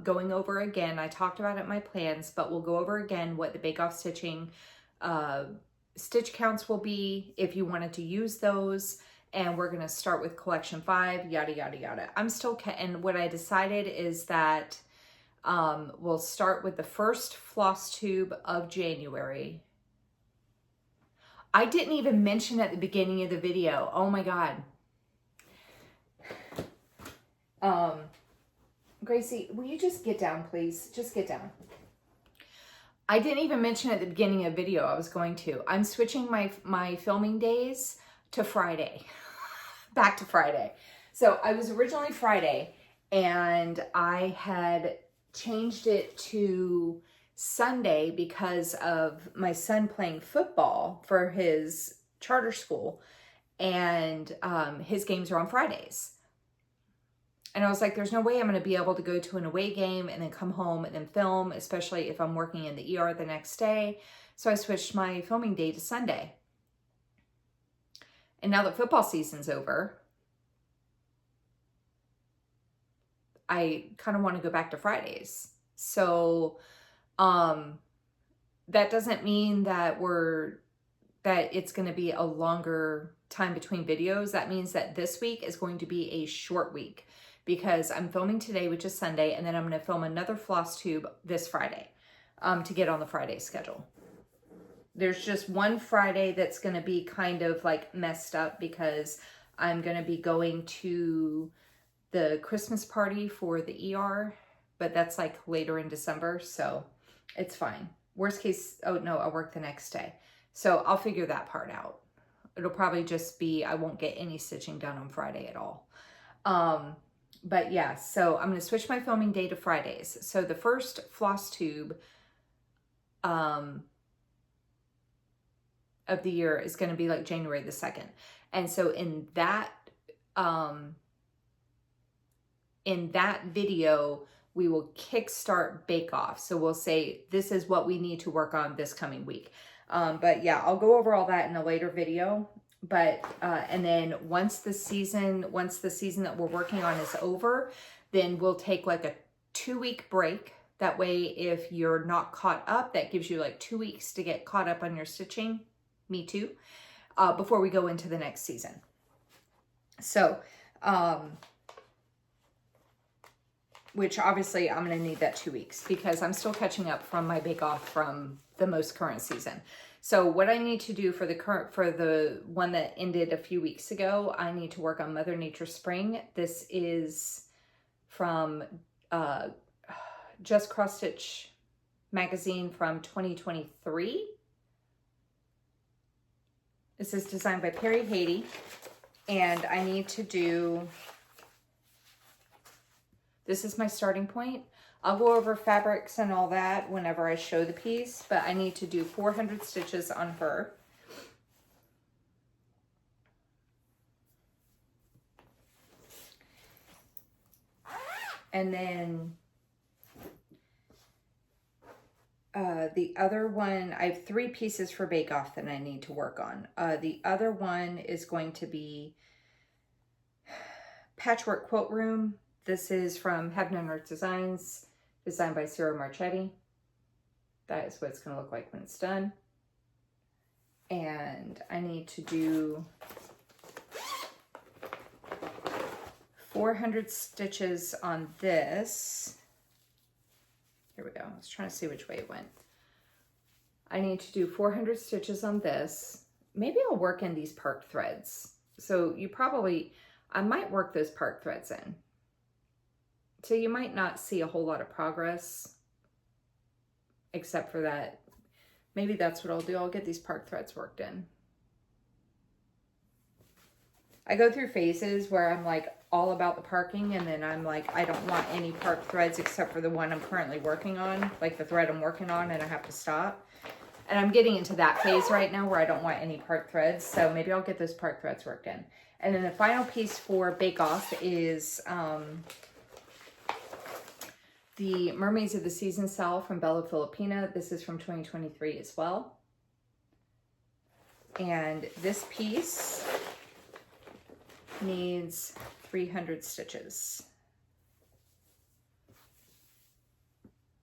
going over again, I talked about it in my plans, but we'll go over again what the Bake Off stitching stitch counts will be if you wanted to use those. And we're going to start with collection 5, yada, yada, yada. And what I decided is that we'll start with the first Flosstube of January. I didn't even mention at the beginning of the video. Oh my God. Gracie, will you just get down, please? Just get down. I didn't even mention at the beginning of the video I was going to. I'm switching my filming days to Friday. Back to Friday. So I was originally Friday and I had changed it to Sunday because of my son playing football for his charter school, and his games are on Fridays. And I was like, there's no way I'm going to be able to go to an away game and then come home and then film, especially if I'm working in the ER the next day. So I switched my filming day to Sunday. And now that football season's over, I kind of want to go back to Fridays. So that doesn't mean that it's going to be a longer time between videos. That means that this week is going to be a short week because I'm filming today, which is Sunday, and then I'm going to film another Flosstube this Friday to get on the Friday schedule. There's just one Friday that's going to be kind of like messed up because I'm going to be going to the Christmas party for the ER, but that's like later in December, so it's fine. Worst case, oh no, I'll work the next day. So I'll figure that part out. It'll probably just be, I won't get any stitching done on Friday at all. But yeah, so I'm going to switch my filming day to Fridays. So the first Flosstube of the year is going to be like January the 2nd. And so in that video, we will kickstart Bake Off. So we'll say, this is what we need to work on this coming week. But yeah, I'll go over all that in a later video. But, and then once the season that we're working on is over, then we'll take like a 2-week break. That way, if you're not caught up, that gives you like 2 weeks to get caught up on your stitching. Me too. Before we go into the next season. So, which obviously I'm going to need that 2 weeks because I'm still catching up from my bake off from the most current season. So what I need to do for the one that ended a few weeks ago, I need to work on Mother Nature Spring. This is from Just Cross Stitch magazine from 2023. This is designed by Perry Haiti, and I need to do, this is my starting point. I'll go over fabrics and all that whenever I show the piece, but I need to do 400 stitches on her. And then the other one, I have 3 pieces for Bake Off that I need to work on. The other one is going to be Patchwork Quilt Room. This is from Heaven and Earth Designs, designed by Sarah Marchetti. That is what it's going to look like when it's done. And I need to do 400 stitches on this. Here we go. I was trying to see which way it went. I need to do 400 stitches on this. Maybe I'll work in these part threads. So I might work those part threads in. So you might not see a whole lot of progress, except for that. Maybe that's what I'll do. I'll get these part threads worked in. I go through phases where I'm like all about the parking, and then I'm like, I don't want any part threads except for the one I'm currently working on, like the thread I'm working on, and I have to stop. And I'm getting into that phase right now where I don't want any part threads, so maybe I'll get those part threads worked in. And then the final piece for Bake Off is the Mermaids of the Season Cell from Bella Filipina. This is from 2023 as well. And this piece needs 300 stitches.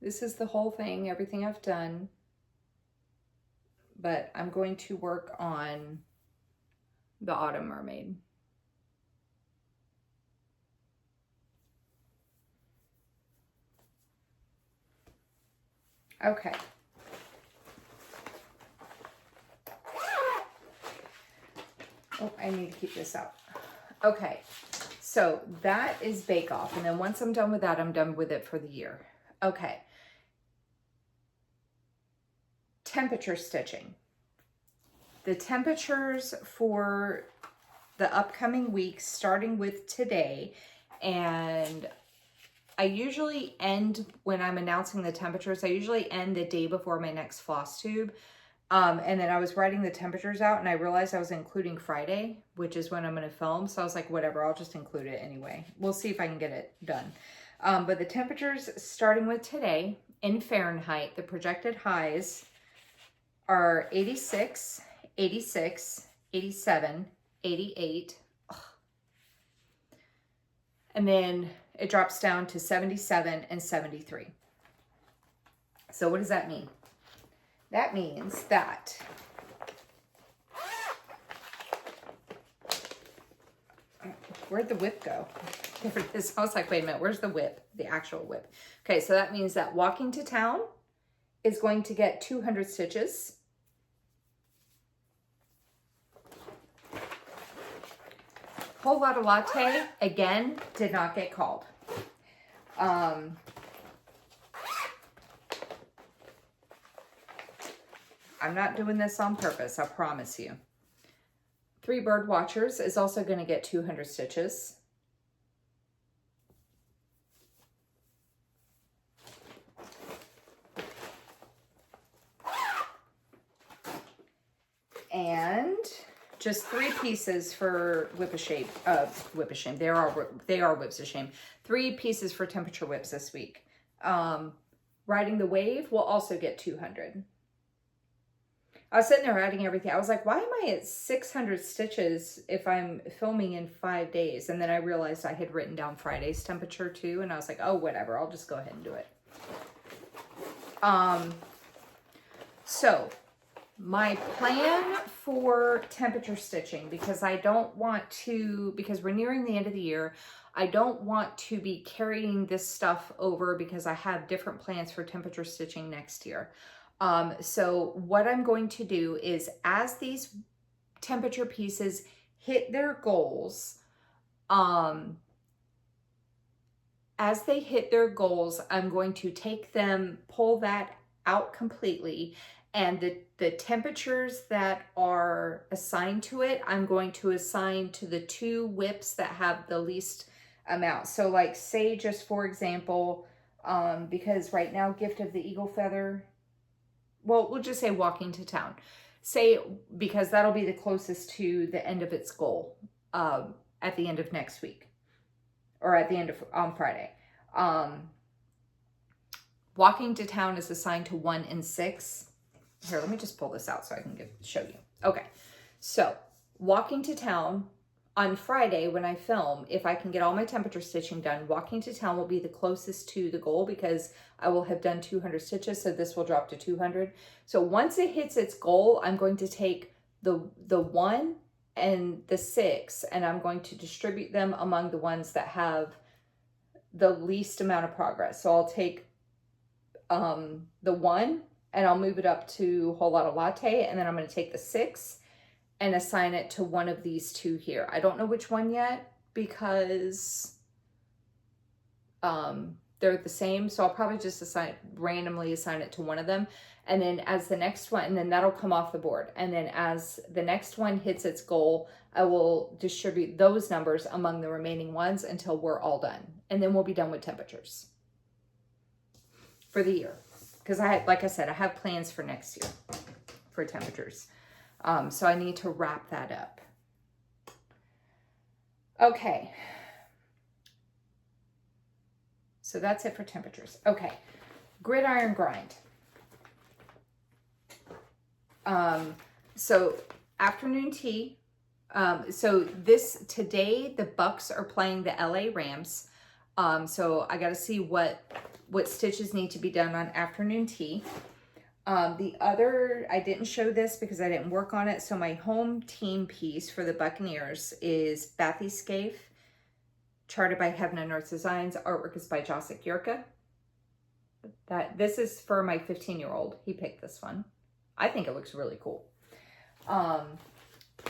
This is the whole thing, everything I've done. But I'm going to work on the Autumn Mermaid. Okay. Oh, I need to keep this out. Okay, so that is Bake Off. And then once I'm done with that, I'm done with it for the year. Okay. Temperature stitching. The temperatures for the upcoming weeks, starting with today, and I usually end, when I'm announcing the temperatures, I usually end the day before my next Flosstube. And then I was writing the temperatures out, and I realized I was including Friday, which is when I'm going to film. So I was like, whatever, I'll just include it anyway. We'll see if I can get it done. But the temperatures starting with today in Fahrenheit, the projected highs are 86, 86, 87, 88. Ugh. And then it drops down to 77 and 73. So what does that mean? That means that where'd the whip go? There it is. I was like, wait a minute, where's the whip? The actual whip. Okay, so that means that Walking to Town is going to get 200 stitches. Whole Lotta Latte, again, did not get called. I'm not doing this on purpose, I promise you. 3 Bird Watchers is also going to get 200 stitches. And just 3 pieces for Whip of Shame. Whip of Shame. They are Whips of Shame. 3 pieces for Temperature Whips this week. Riding the Wave will also get 200. I was sitting there adding everything. I was like, why am I at 600 stitches if I'm filming in 5 days? And then I realized I had written down Friday's temperature too. And I was like, oh, whatever. I'll just go ahead and do it. So my plan for temperature stitching, because I don't want to, because we're nearing the end of the year, I don't want to be carrying this stuff over because I have different plans for temperature stitching next year. So what I'm going to do is, as these temperature pieces hit their goals, as they hit their goals, I'm going to take them, pull that out completely, and the temperatures that are assigned to it, I'm going to assign to the 2 whips that have the least amount. So like, say just for example, because right now Gift of the Eagle Feather, well, we'll just say Walking to Town. Say, because that'll be the closest to the end of its goal at the end of next week, or at the end of on Friday. Walking to Town is assigned to 1 and 6. Here, let me just pull this out so I can show you. Okay, so Walking to Town on Friday when I film, if I can get all my temperature stitching done, Walking to Town will be the closest to the goal because I will have done 200 stitches, so this will drop to 200. So once it hits its goal, I'm going to take the 1 and the 6, and I'm going to distribute them among the ones that have the least amount of progress. So I'll take the 1 and I'll move it up to Whole Lotta Latte, and then I'm going to take the 6 and assign it to one of these 2 here. I don't know which one yet because they're the same, so I'll probably just randomly assign it to one of them. And then as the next one, and then that'll come off the board. And then as the next one hits its goal, I will distribute those numbers among the remaining ones until we're all done. And then we'll be done with temperatures for the year. Because like I said, I have plans for next year for temperatures. So I need to wrap that up. Okay. So that's it for temperatures. Okay. Gridiron grind. So afternoon tea. So today the Bucks are playing the LA Rams. So I got to see what stitches need to be done on afternoon tea. I didn't show this because I didn't work on it. So my home team piece for the Buccaneers is Bathy Scaife, charted by Heaven and Earth Designs. Artwork is by Josik Yurka. This is for my 15-year-old. He picked this one. I think it looks really cool.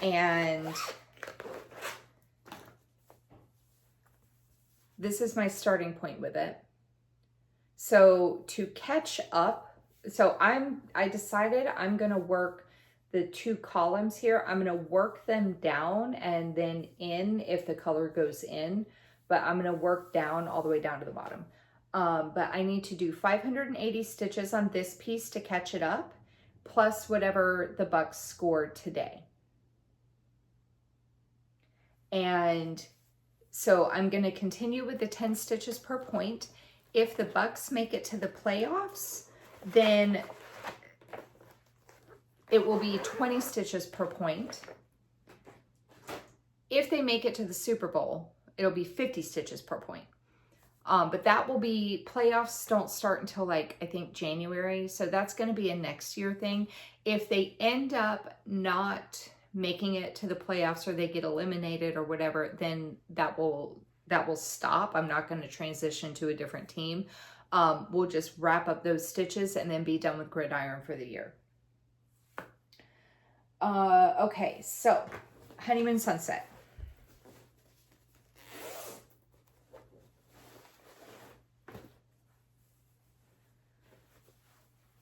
And this is my starting point with it. So to catch up, I decided I'm going to work the 2 columns here. I'm going to work them down and then in if the color goes in, but I'm going to work down all the way down to the bottom. But I need to do 580 stitches on this piece to catch it up, plus whatever the Bucks scored today. And so I'm going to continue with the 10 stitches per point. If the Bucks make it to the playoffs, then it will be 20 stitches per point. If they make it to the Super Bowl, it'll be 50 stitches per point. But that will be, playoffs don't start until like, I think January. So that's going to be a next year thing. If they end up not making it to the playoffs or they get eliminated or whatever, then that will stop. I'm not going to transition to a different team. We'll just wrap up those stitches and then be done with Gridiron for the year. Okay, so Honeymoon Sunset.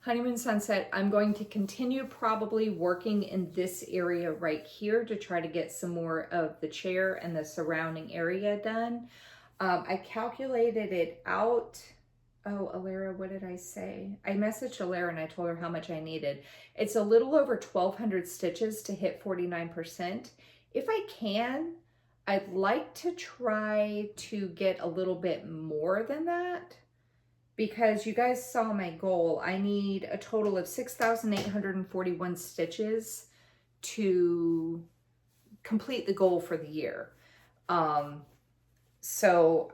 Honeymoon Sunset, I'm going to continue probably working in this area right here to try to get some more of the chair and the surrounding area done. I calculated it out. Oh, Alara, what did I say? I messaged Alara and I told her how much I needed. It's a little over 1,200 stitches to hit 49%. If I can, I'd like to try to get a little bit more than that. Because you guys saw my goal, I need a total of 6,841 stitches to complete the goal for the year. So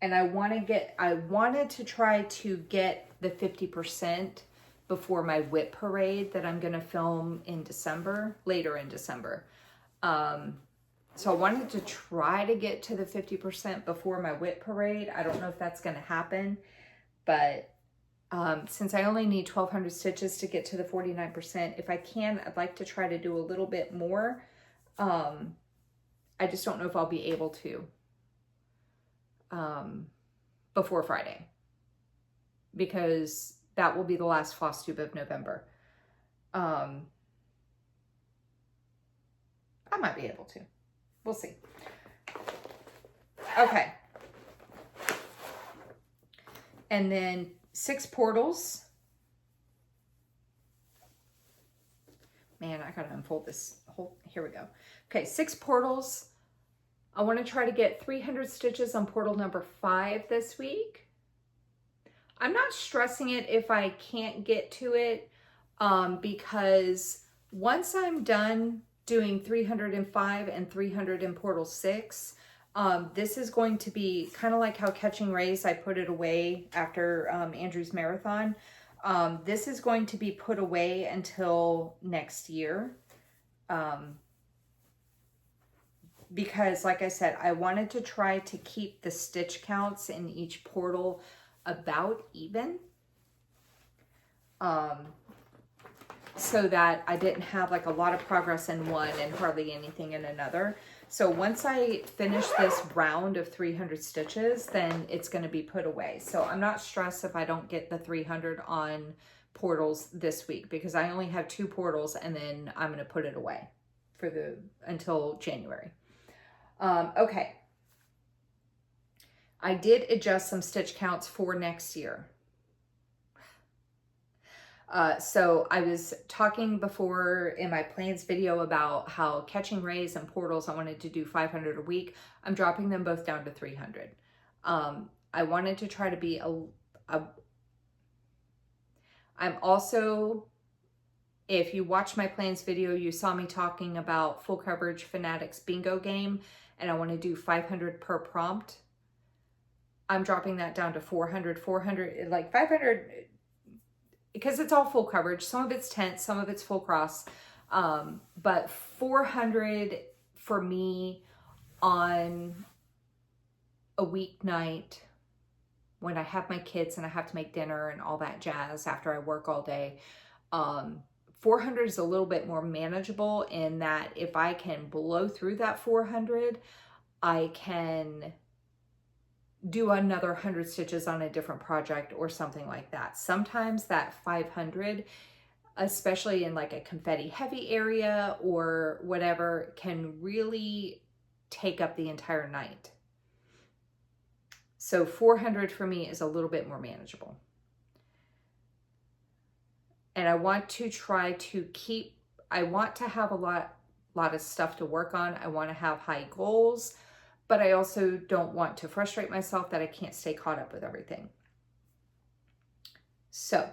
And I wanted to try to get the 50% before my whip parade that I'm going to film in December, later in December. So I wanted to try to get to the 50% before my whip parade. I don't know if that's going to happen, but since I only need 1,200 stitches to get to the 49%, if I can, I'd like to try to do a little bit more. I just don't know if I'll be able to before Friday, because that will be the last Flosstube of November. I might be able to. We'll see. Okay. And then 6 portals. Man, I gotta unfold this whole, here we go. Okay, 6 portals. I want to try to get 300 stitches on portal number 5 this week. I'm not stressing it if I can't get to it, because once I'm done doing 305 and 300 in portal 6, this is going to be kind of like how Catching Rays, I put it away after Andrew's marathon. This is going to be put away until next year. Because like I said, I wanted to try to keep the stitch counts in each portal about even. So that I didn't have like a lot of progress in one and hardly anything in another. So once I finish this round of 300 stitches, then it's going to be put away. So I'm not stressed if I don't get the 300 on portals this week, because I only have 2 portals and then I'm going to put it away for until January. Okay. I did adjust some stitch counts for next year. So I was talking before in my plans video about how Catching Rays and portals, I wanted to do 500 a week. I'm dropping them both down to 300. I wanted to try to be I'm also, if you watch my plans video, you saw me talking about full coverage Fanatics bingo game, and I want to do 500 per prompt. I'm dropping that down to 400, like 500, because it's all full coverage. Some of it's tent, some of it's full cross. But 400 for me on a weeknight when I have my kids and I have to make dinner and all that jazz after I work all day. 400 is a little bit more manageable in that if I can blow through that 400, I can do another 100 stitches on a different project or something like that. Sometimes that 500, especially in like a confetti heavy area or whatever, can really take up the entire night. So 400 for me is a little bit more manageable. And I want to try to I want to have a lot of stuff to work on. I want to have high goals, but I also don't want to frustrate myself that I can't stay caught up with everything. So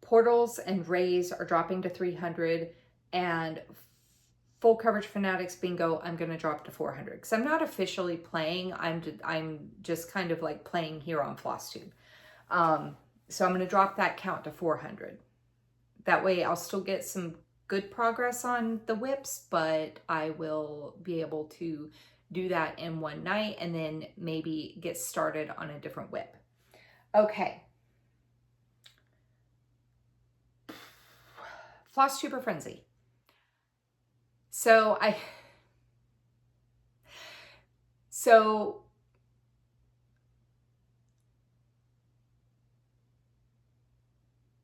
portals and rays are dropping to 300, and full coverage Fanatics bingo, I'm going to drop to 400 because I'm not officially playing. I'm just kind of like playing here on Flosstube. So I'm going to drop that count to 400. That way I'll still get some good progress on the whips, but I will be able to do that in one night and then maybe get started on a different whip. Okay. Flosstuber Frenzy.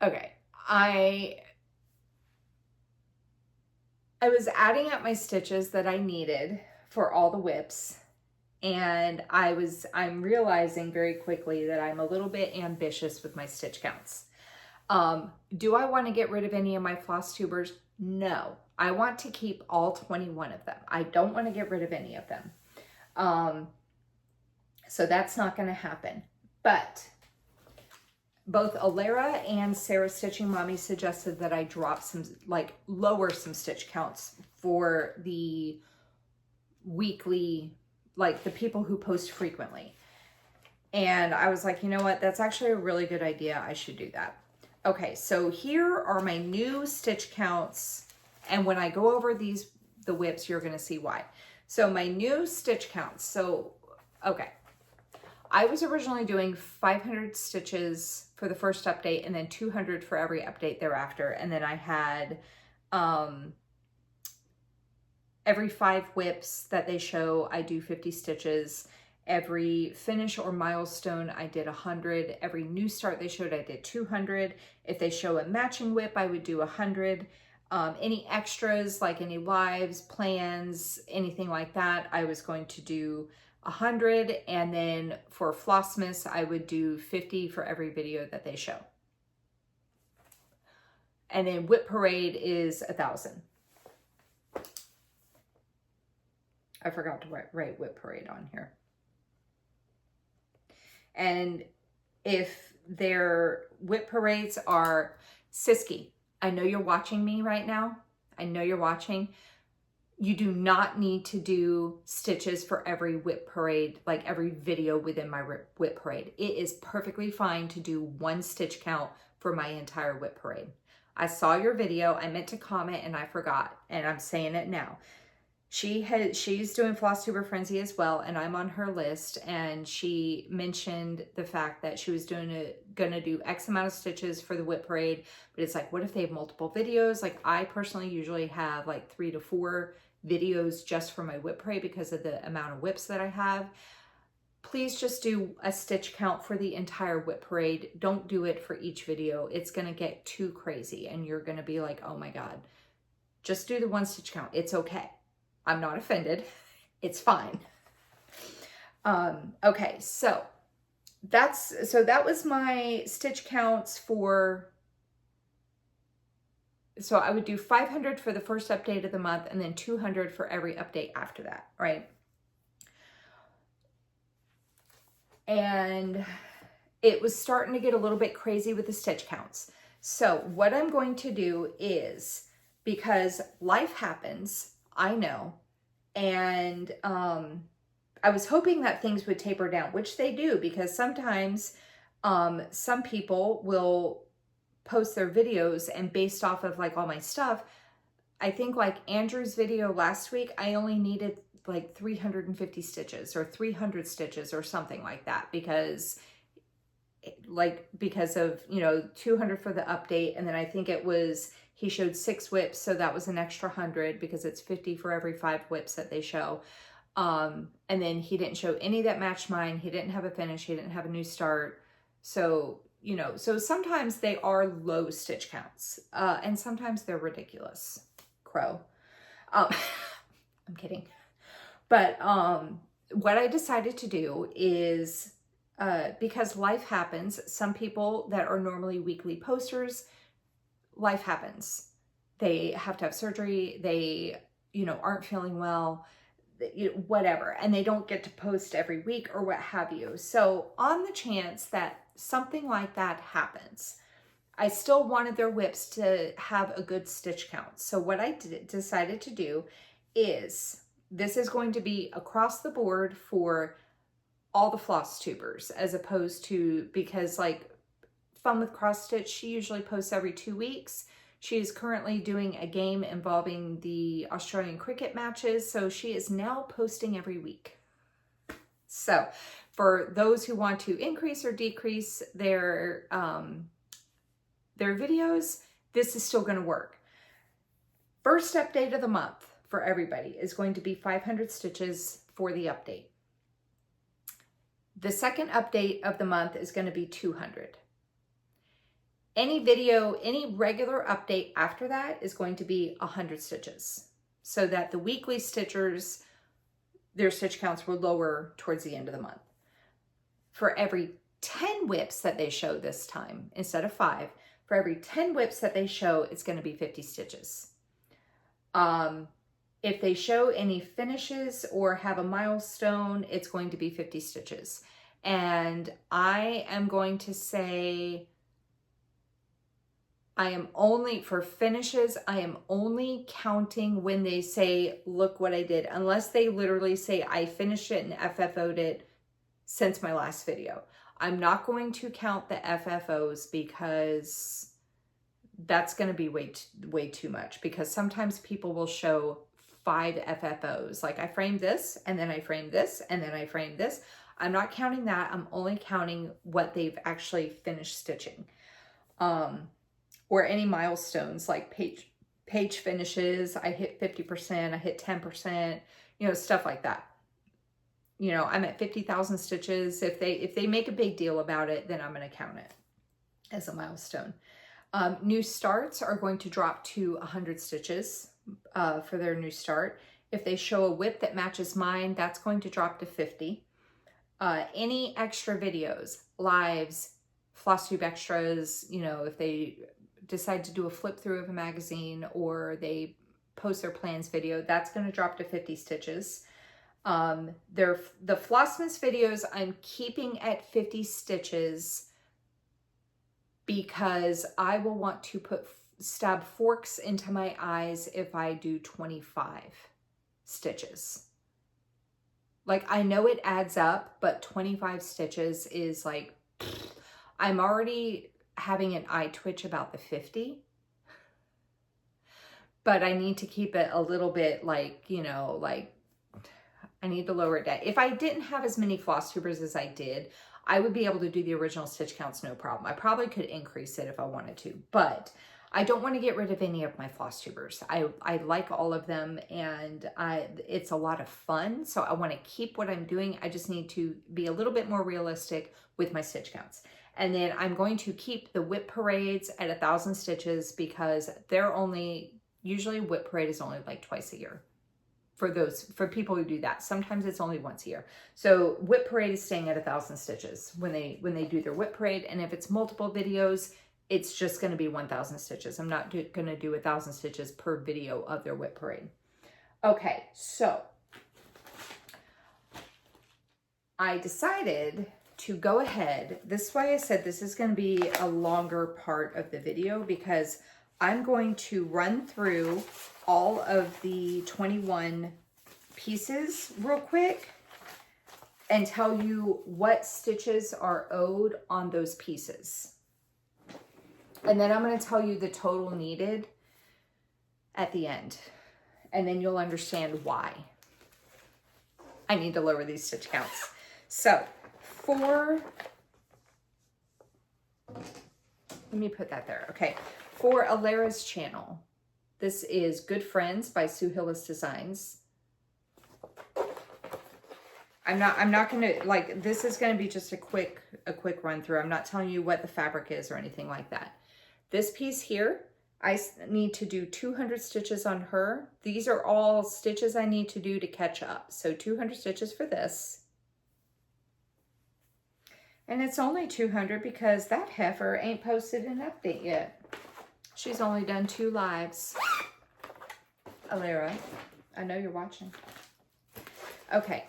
Okay, I was adding up my stitches that I needed for all the whips, and I'm realizing very quickly that I'm a little bit ambitious with my stitch counts. Do I want to get rid of any of my floss tubers? No, I want to keep all 21 of them. I don't want to get rid of any of them. So that's not going to happen. But both Alara and Sarah Stitching Mommy suggested that I drop some, lower some stitch counts for the weekly, like the people who post frequently. And I was like, you know what? That's actually a really good idea. I should do that. Okay, so here are my new stitch counts. And when I go over the whips, you're gonna see why. So my new stitch counts. So, okay. I was originally doing 500 stitches for the first update and then 200 for every update thereafter. And then I had every 5 whips that they show, I do 50 stitches. Every finish or milestone, I did 100. Every new start they showed, I did 200. If they show a matching whip, I would do 100. Any extras, like any lives, plans, anything like that, I was going to do 100. And then for Flossmas, I would do 50 for every video that they show. And then Whip Parade is 1,000. I forgot to write Whip Parade on here. And if their Whip Parades are, Siski, I know you're watching me right now. I know you're watching. You do not need to do stitches for every Whip Parade, like every video within my Whip Parade. It is perfectly fine to do 1 stitch count for my entire Whip Parade. I saw your video. I meant to comment and I forgot, and I'm saying it now. She's doing Flosstuber Frenzy as well, and I'm on her list, and she mentioned the fact that she was gonna do X amount of stitches for the Whip Parade, but it's like, what if they have multiple videos? Like, I personally usually have like 3 to 4 videos just for my Whip Parade because of the amount of whips that I have. Please just do a stitch count for the entire Whip Parade. Don't do it for each video. It's gonna get too crazy, and you're gonna be like, oh my God. Just do the 1 stitch count. It's okay. I'm not offended. It's fine. Okay, so that was my stitch counts for, so I would do 500 for the first update of the month and then 200 for every update after that, right? And it was starting to get a little bit crazy with the stitch counts. So what I'm going to do is, because life happens, I know, and I was hoping that things would taper down, which they do, because sometimes some people will post their videos, and based off of like all my stuff, I think like Andrew's video last week, I only needed like 350 stitches or 300 stitches or something like that, because of, you know, 200 for the update, and then I think it was, he showed 6 whips, so that was an extra 100 because it's 50 for every 5 whips that they show. And then he didn't show any that matched mine. He didn't have a finish. He didn't have a new start. So, you know, so sometimes they are low stitch counts, and sometimes they're ridiculous. Crow. I'm kidding. But what I decided to do is, because life happens, some people that are normally weekly posters, life happens. They have to have surgery. They, you know, aren't feeling well, whatever, and they don't get to post every week or what have you. So on the chance that something like that happens, I still wanted their whips to have a good stitch count. So what I decided to do is, this is going to be across the board for all the Flosstubers, as opposed to, because like Fun with Cross Stitch, she usually posts every 2 weeks. She is currently doing a game involving the Australian cricket matches, so she is now posting every week. So for those who want to increase or decrease their videos, this is still going to work. First update of the month for everybody is going to be 500 stitches for the update. The second update of the month is going to be 200. Any video, any regular update after that is going to be 100 stitches, so that the weekly stitchers, their stitch counts were lower towards the end of the month. For every 10 whips that they show this time, instead of 5, for every 10 whips that they show, it's going to be 50 stitches. If they show any finishes or have a milestone, it's going to be 50 stitches. And I am going to say, I am only, for finishes, I am only counting when they say, look what I did. Unless they literally say, I finished it and FFO'd it, since my last video. I'm not going to count the FFOs because that's going to be way too much, because sometimes people will show 5 FFOs. Like I framed this and then I framed this and then I framed this. I'm not counting that. I'm only counting what they've actually finished stitching. Or any milestones like page finishes. I hit 50%, I hit 10%, you know, stuff like that. You know, I'm at 50,000 stitches. If they make a big deal about it, then I'm going to count it as a milestone. New starts are going to drop to 100 stitches for their new start. If they show a whip that matches mine, that's going to drop to 50. Any extra videos, lives, Flosstube extras, you know, if they decide to do a flip through of a magazine or they post their plans video, that's going to drop to 50 stitches. The Flossmas videos I'm keeping at 50 stitches because I will want to stab forks into my eyes if I do 25 stitches. Like, I know it adds up, but 25 stitches is like, I'm already having an eye twitch about the 50. But I need to keep it a little bit like, you know, like I need to lower it down. If I didn't have as many floss tubers as I did, I would be able to do the original stitch counts no problem. I probably could increase it if I wanted to, but I don't want to get rid of any of my floss tubers. I like all of them, and it's a lot of fun, so I want to keep what I'm doing. I just need to be a little bit more realistic with my stitch counts. And then I'm going to keep the whip parades at 1,000 stitches because they're only, usually whip parade is only like twice a year. For people who do that. Sometimes it's only once a year. So whip parade is staying at 1,000 stitches when they do their whip parade. And if it's multiple videos, it's just going to be 1,000 stitches. I'm not going to do 1,000 stitches per video of their whip parade. Okay, so I decided to go ahead. This is why I said this is going to be a longer part of the video, because I'm going to run through all of the 21 pieces real quick and tell you what stitches are owed on those pieces. And then I'm going to tell you the total needed at the end. And then you'll understand why I need to lower these stitch counts. So let me put that there. Okay. For Alara's channel, this is Good Friends by Sue Hillis Designs. I'm not gonna, like, this is gonna be just a quick run through. I'm not telling you what the fabric is or anything like that. This piece here, I need to do 200 stitches on her. These are all stitches I need to do to catch up. So 200 stitches for this. And it's only 200 because that heifer ain't posted an update yet. She's only done 2 lives. Alara, I know you're watching. Okay,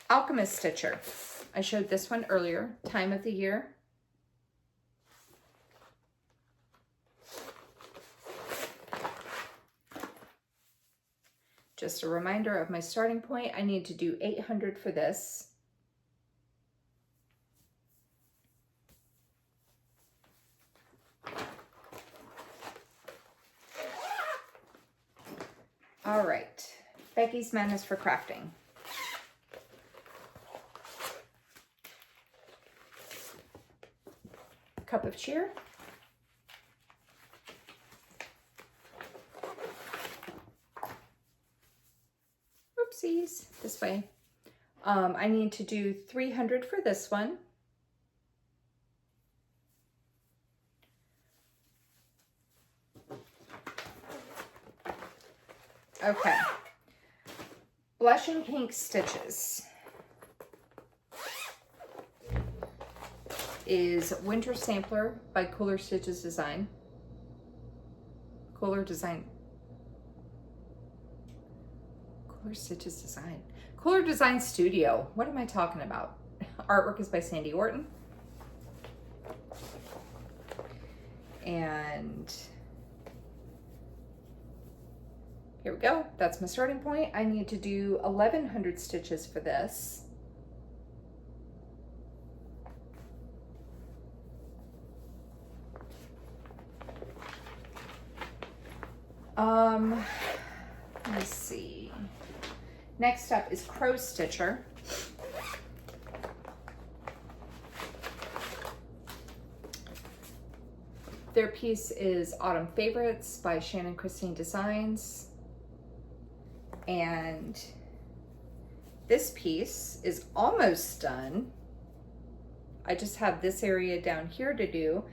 Alchemist Stitcher. I showed this one earlier, time of the year. Just a reminder of my starting point. I need to do 800 for this. All right, Becky's Madness for Crafting. Cup of Cheer. Oopsies, this way. I need to do 300 for this one. Okay, Blushing Pink Stitches is Winter Sampler by Cooler Stitches Design. Cooler Stitches Design. Cooler Design Studio. What am I talking about? Artwork is by Sandy Orton. And here we go. That's my starting point. I need to do 1,100 stitches for this. Let me see. Next up is Crow Stitcher. Their piece is Autumn Favorites by Shannon Christine Designs. And this piece is almost done. I just have this area down here to do.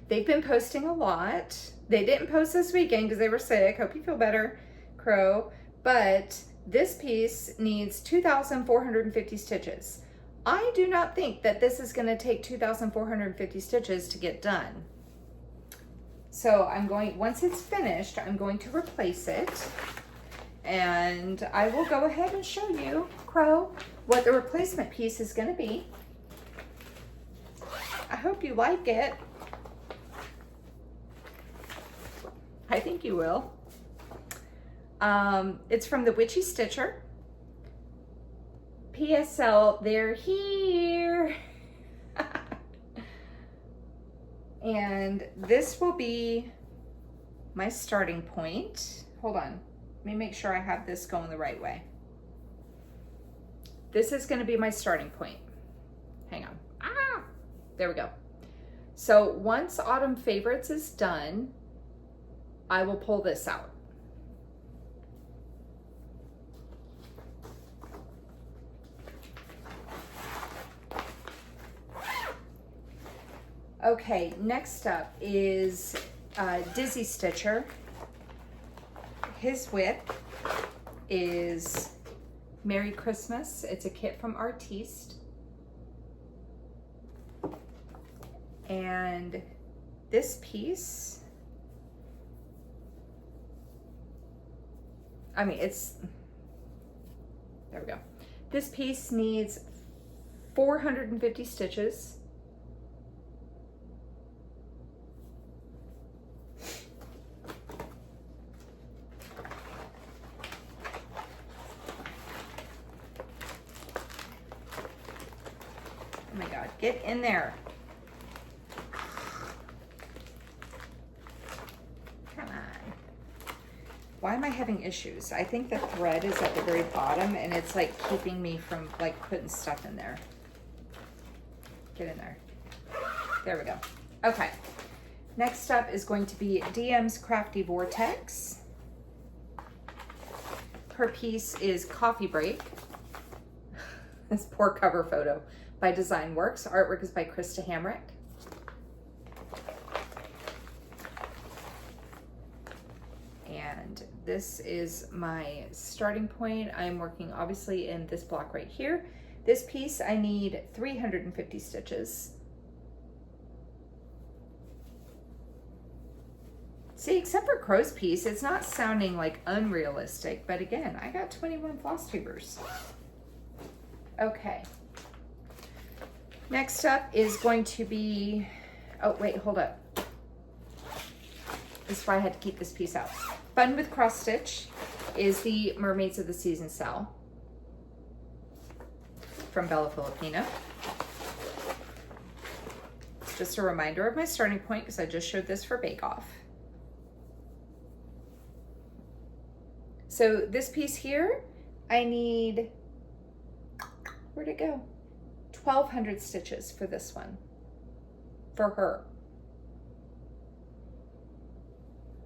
They've been posting a lot. They didn't post this weekend because they were sick. Hope you feel better, Crow. But this piece needs 2,450 stitches. I do not think that this is going to take 2,450 stitches to get done. So I'm going, once it's finished, I'm going to replace it. And I will go ahead and show you, Crow, what the replacement piece is going to be. I hope you like it. I think you will. It's from the Witchy Stitcher. PSL, they're here. And this will be my starting point. Hold on, let me make sure I have this going the right way. This is gonna be my starting point. Hang on, there we go. So once Autumn Favorites is done, I will pull this out. Okay, next up is Dizzy Stitcher. His whip is Merry Christmas. It's a kit from Artiste. And this piece, I mean, there we go. This piece needs 450 stitches. Oh my God, get in there. Come on. Why am I having issues? I think the thread is at the very bottom and it's like keeping me from like putting stuff in there. Get in there. There we go. Okay. Next up is going to be DM's Crafty Vortex. Her piece is Coffee Break. This poor cover photo by Design Works. Artwork is by Krista Hamrick. And this is my starting point. I'm working obviously in this block right here. This piece, I need 350 stitches. See, except for Crow's piece, it's not sounding like unrealistic, but again, I got 21 floss tubers. Okay. Next up is going to be, oh wait, hold up. This is why I had to keep this piece out. Fun with Cross Stitch is the Mermaids of the Season Cell from Bella Filipina. Just a reminder of my starting point because I just showed this for Bake Off. So this piece here, I need, where'd it go? 1,200 stitches for this one, for her.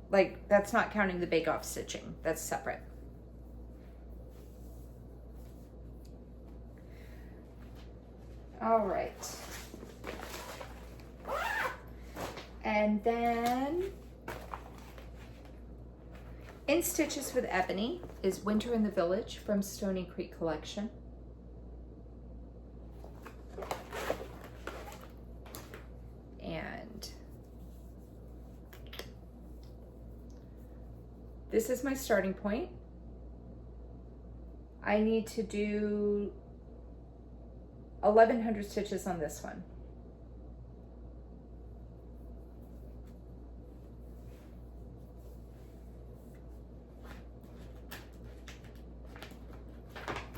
Like, that's not counting the Bake Off stitching, that's separate. All right. And then In Stitches with Ebony is Winter in the Village from Stony Creek Collection. And this is my starting point. I need to do 1,100 stitches on this one.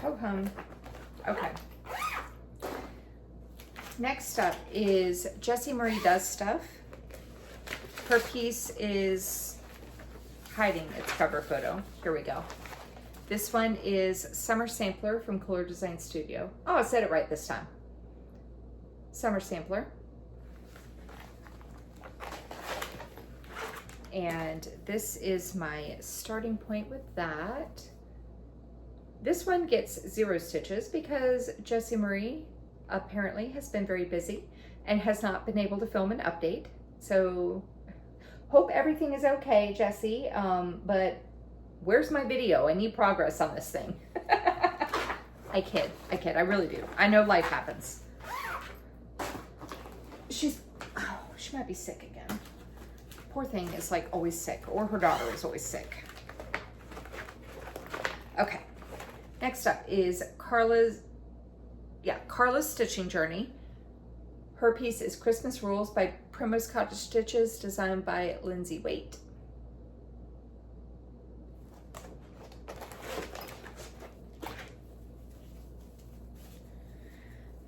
Ho hum. Okay. Next up is Jessie Marie Does Stuff. Her piece is hiding its cover photo. Here we go. This one is Summer Sampler from Color Design Studio. Oh, I said it right this time. Summer Sampler. And this is my starting point with that. This one gets 0 stitches because Jessie Marie apparently has been very busy and has not been able to film an update. So hope everything is okay, Jessie. But where's my video? I need progress on this thing. I kid, I really do. I know life happens. She might be sick again. Poor thing is like always sick, or her daughter is always sick. Okay, next up is Carla's Stitching Journey. Her piece is Christmas Rules by Primrose Cottage Stitches, designed by Lindsay Waite.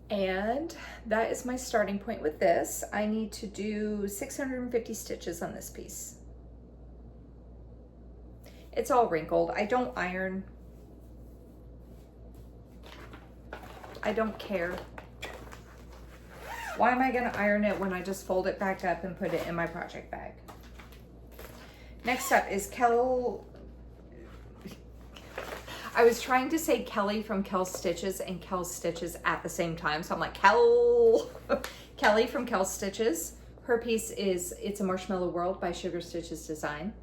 And that is my starting point with this. I need to do 650 stitches on this piece. It's all wrinkled. I don't iron. I don't care. Why am I gonna iron it when I just fold it back up and put it in my project bag? Next up is I was trying to say Kelly from Kel's Stitches and Kel's Stitches at the same time. So I'm like, Kelly from Kel's Stitches. Her piece is It's a Marshmallow World by Sugar Stitches Design.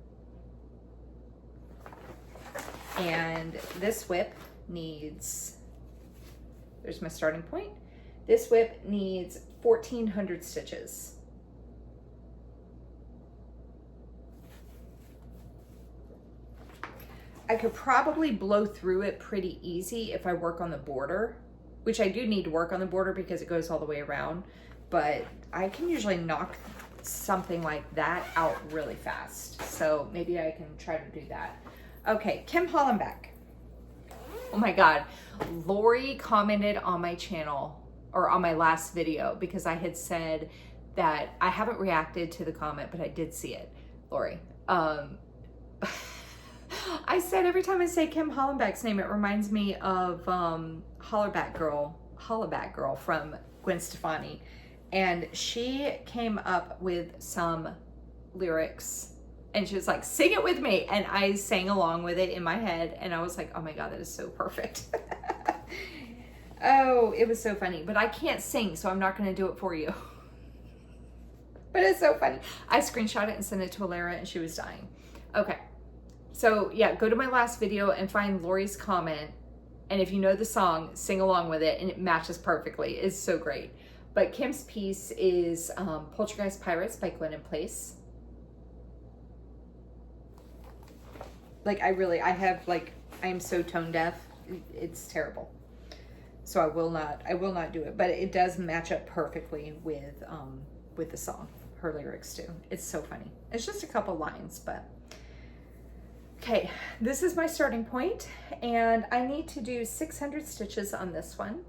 And this whip needs, there's my starting point. This whip needs 1,400 stitches. I could probably blow through it pretty easy if I work on the border, which I do need to work on the border because it goes all the way around, but I can usually knock something like that out really fast. So maybe I can try to do that. Okay, Kim Hollenbeck. Oh my God, Lori commented on my channel or on my last video because I had said that I haven't reacted to the comment, but I did see it, Lori. I said every time I say Kim Hollenbeck's name, it reminds me of Hollaback Girl from Gwen Stefani. And she came up with some lyrics and she was like, sing it with me. And I sang along with it in my head. And I was like, oh my God, that is so perfect. Oh, it was so funny. But I can't sing, so I'm not going to do it for you. But it's so funny. I screenshot it and sent it to Alara and she was dying. Okay. So yeah, go to my last video and find Lori's comment. And if you know the song, sing along with it and it matches perfectly. It's so great. But Kim's piece is Poltergeist Pirates by Glen & Place. Like I am so tone deaf. It's terrible. So I will not do it, but it does match up perfectly with the song, her lyrics too. It's so funny. It's just a couple lines, but okay, this is my starting point and I need to do 600 stitches on this one.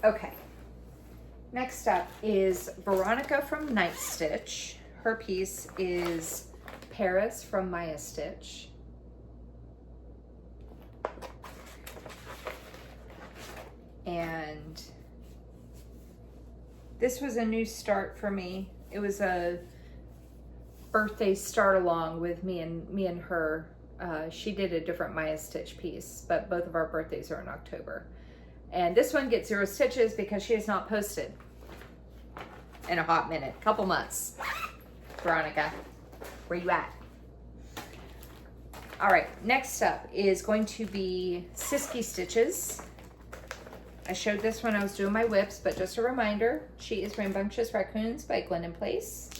Okay, next up is Veronica from Night Stitch. Her piece is Paris from Maya Stitch. And this was a new start for me. It was a birthday start along with me and her. She did a different Maya Stitch piece, but both of our birthdays are in October. And this one gets 0 stitches because she has not posted in a hot minute, couple months. Veronica, where you at? All right, next up is going to be Siski Stitches. I showed this when I was doing my whips, but just a reminder, she is Rambunctious Raccoons by Glen & Place.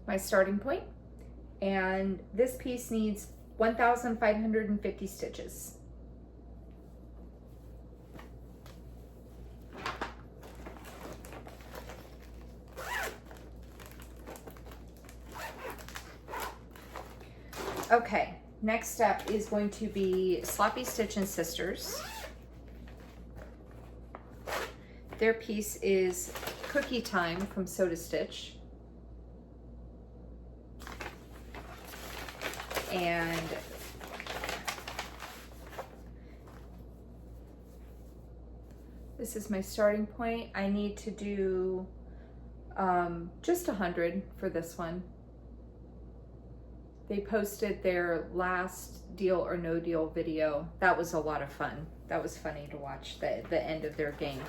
My starting point. And this piece needs 1,550 stitches. Okay, next up is going to be Sloppy Stitch and Sisters. Their piece is Cookie Time from Soda Stitch. And this is my starting point. I need to do just 100 for this one. They posted their last Deal or No Deal video. That was a lot of fun. That was funny to watch, the end of their game.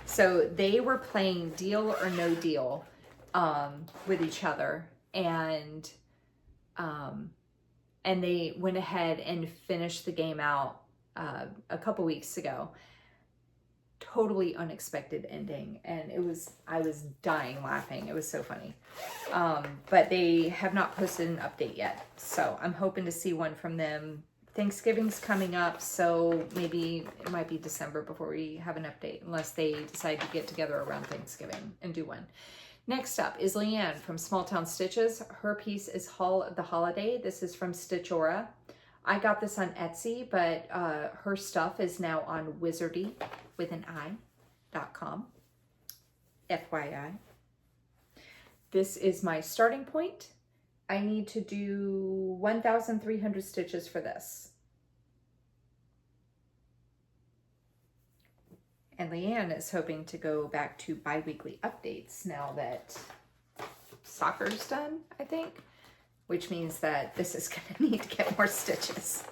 So they were playing Deal or No Deal with each other, and they went ahead and finished the game out a couple weeks ago. Totally unexpected ending, and I was dying laughing. It was so funny. But they have not posted an update yet, so I'm hoping to see one from them. Thanksgiving's coming up, so maybe it might be December before we have an update, unless they decide to get together around Thanksgiving and do one. Next up is Leanne from Small Town Stitches. Her piece is Hall of the Holiday. This is from Stitchora. I got this on Etsy, but her stuff is now on Wizardy with an I.com. FYI. This is my starting point. I need to do 1,300 stitches for this. And Leanne is hoping to go back to bi-weekly updates now that soccer's done, I think, which means that this is going to need to get more stitches,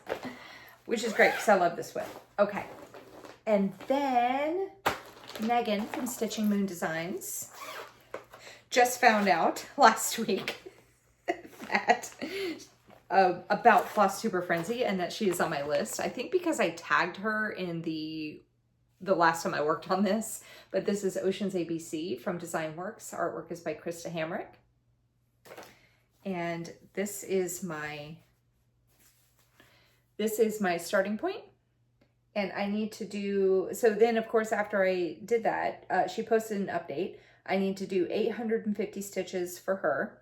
which is great because I love this whip. Okay. And then Megan from Stitching Moon Designs just found out last week that about Flosstube Frenzy, and that she is on my list. I think because I tagged her in the last time I worked on this, but this is Ocean's ABC from Design Works. Artwork is by Krista Hamrick. And this is my starting point. And I need to do, so then of course after I did that, she posted an update. I need to do 850 stitches for her.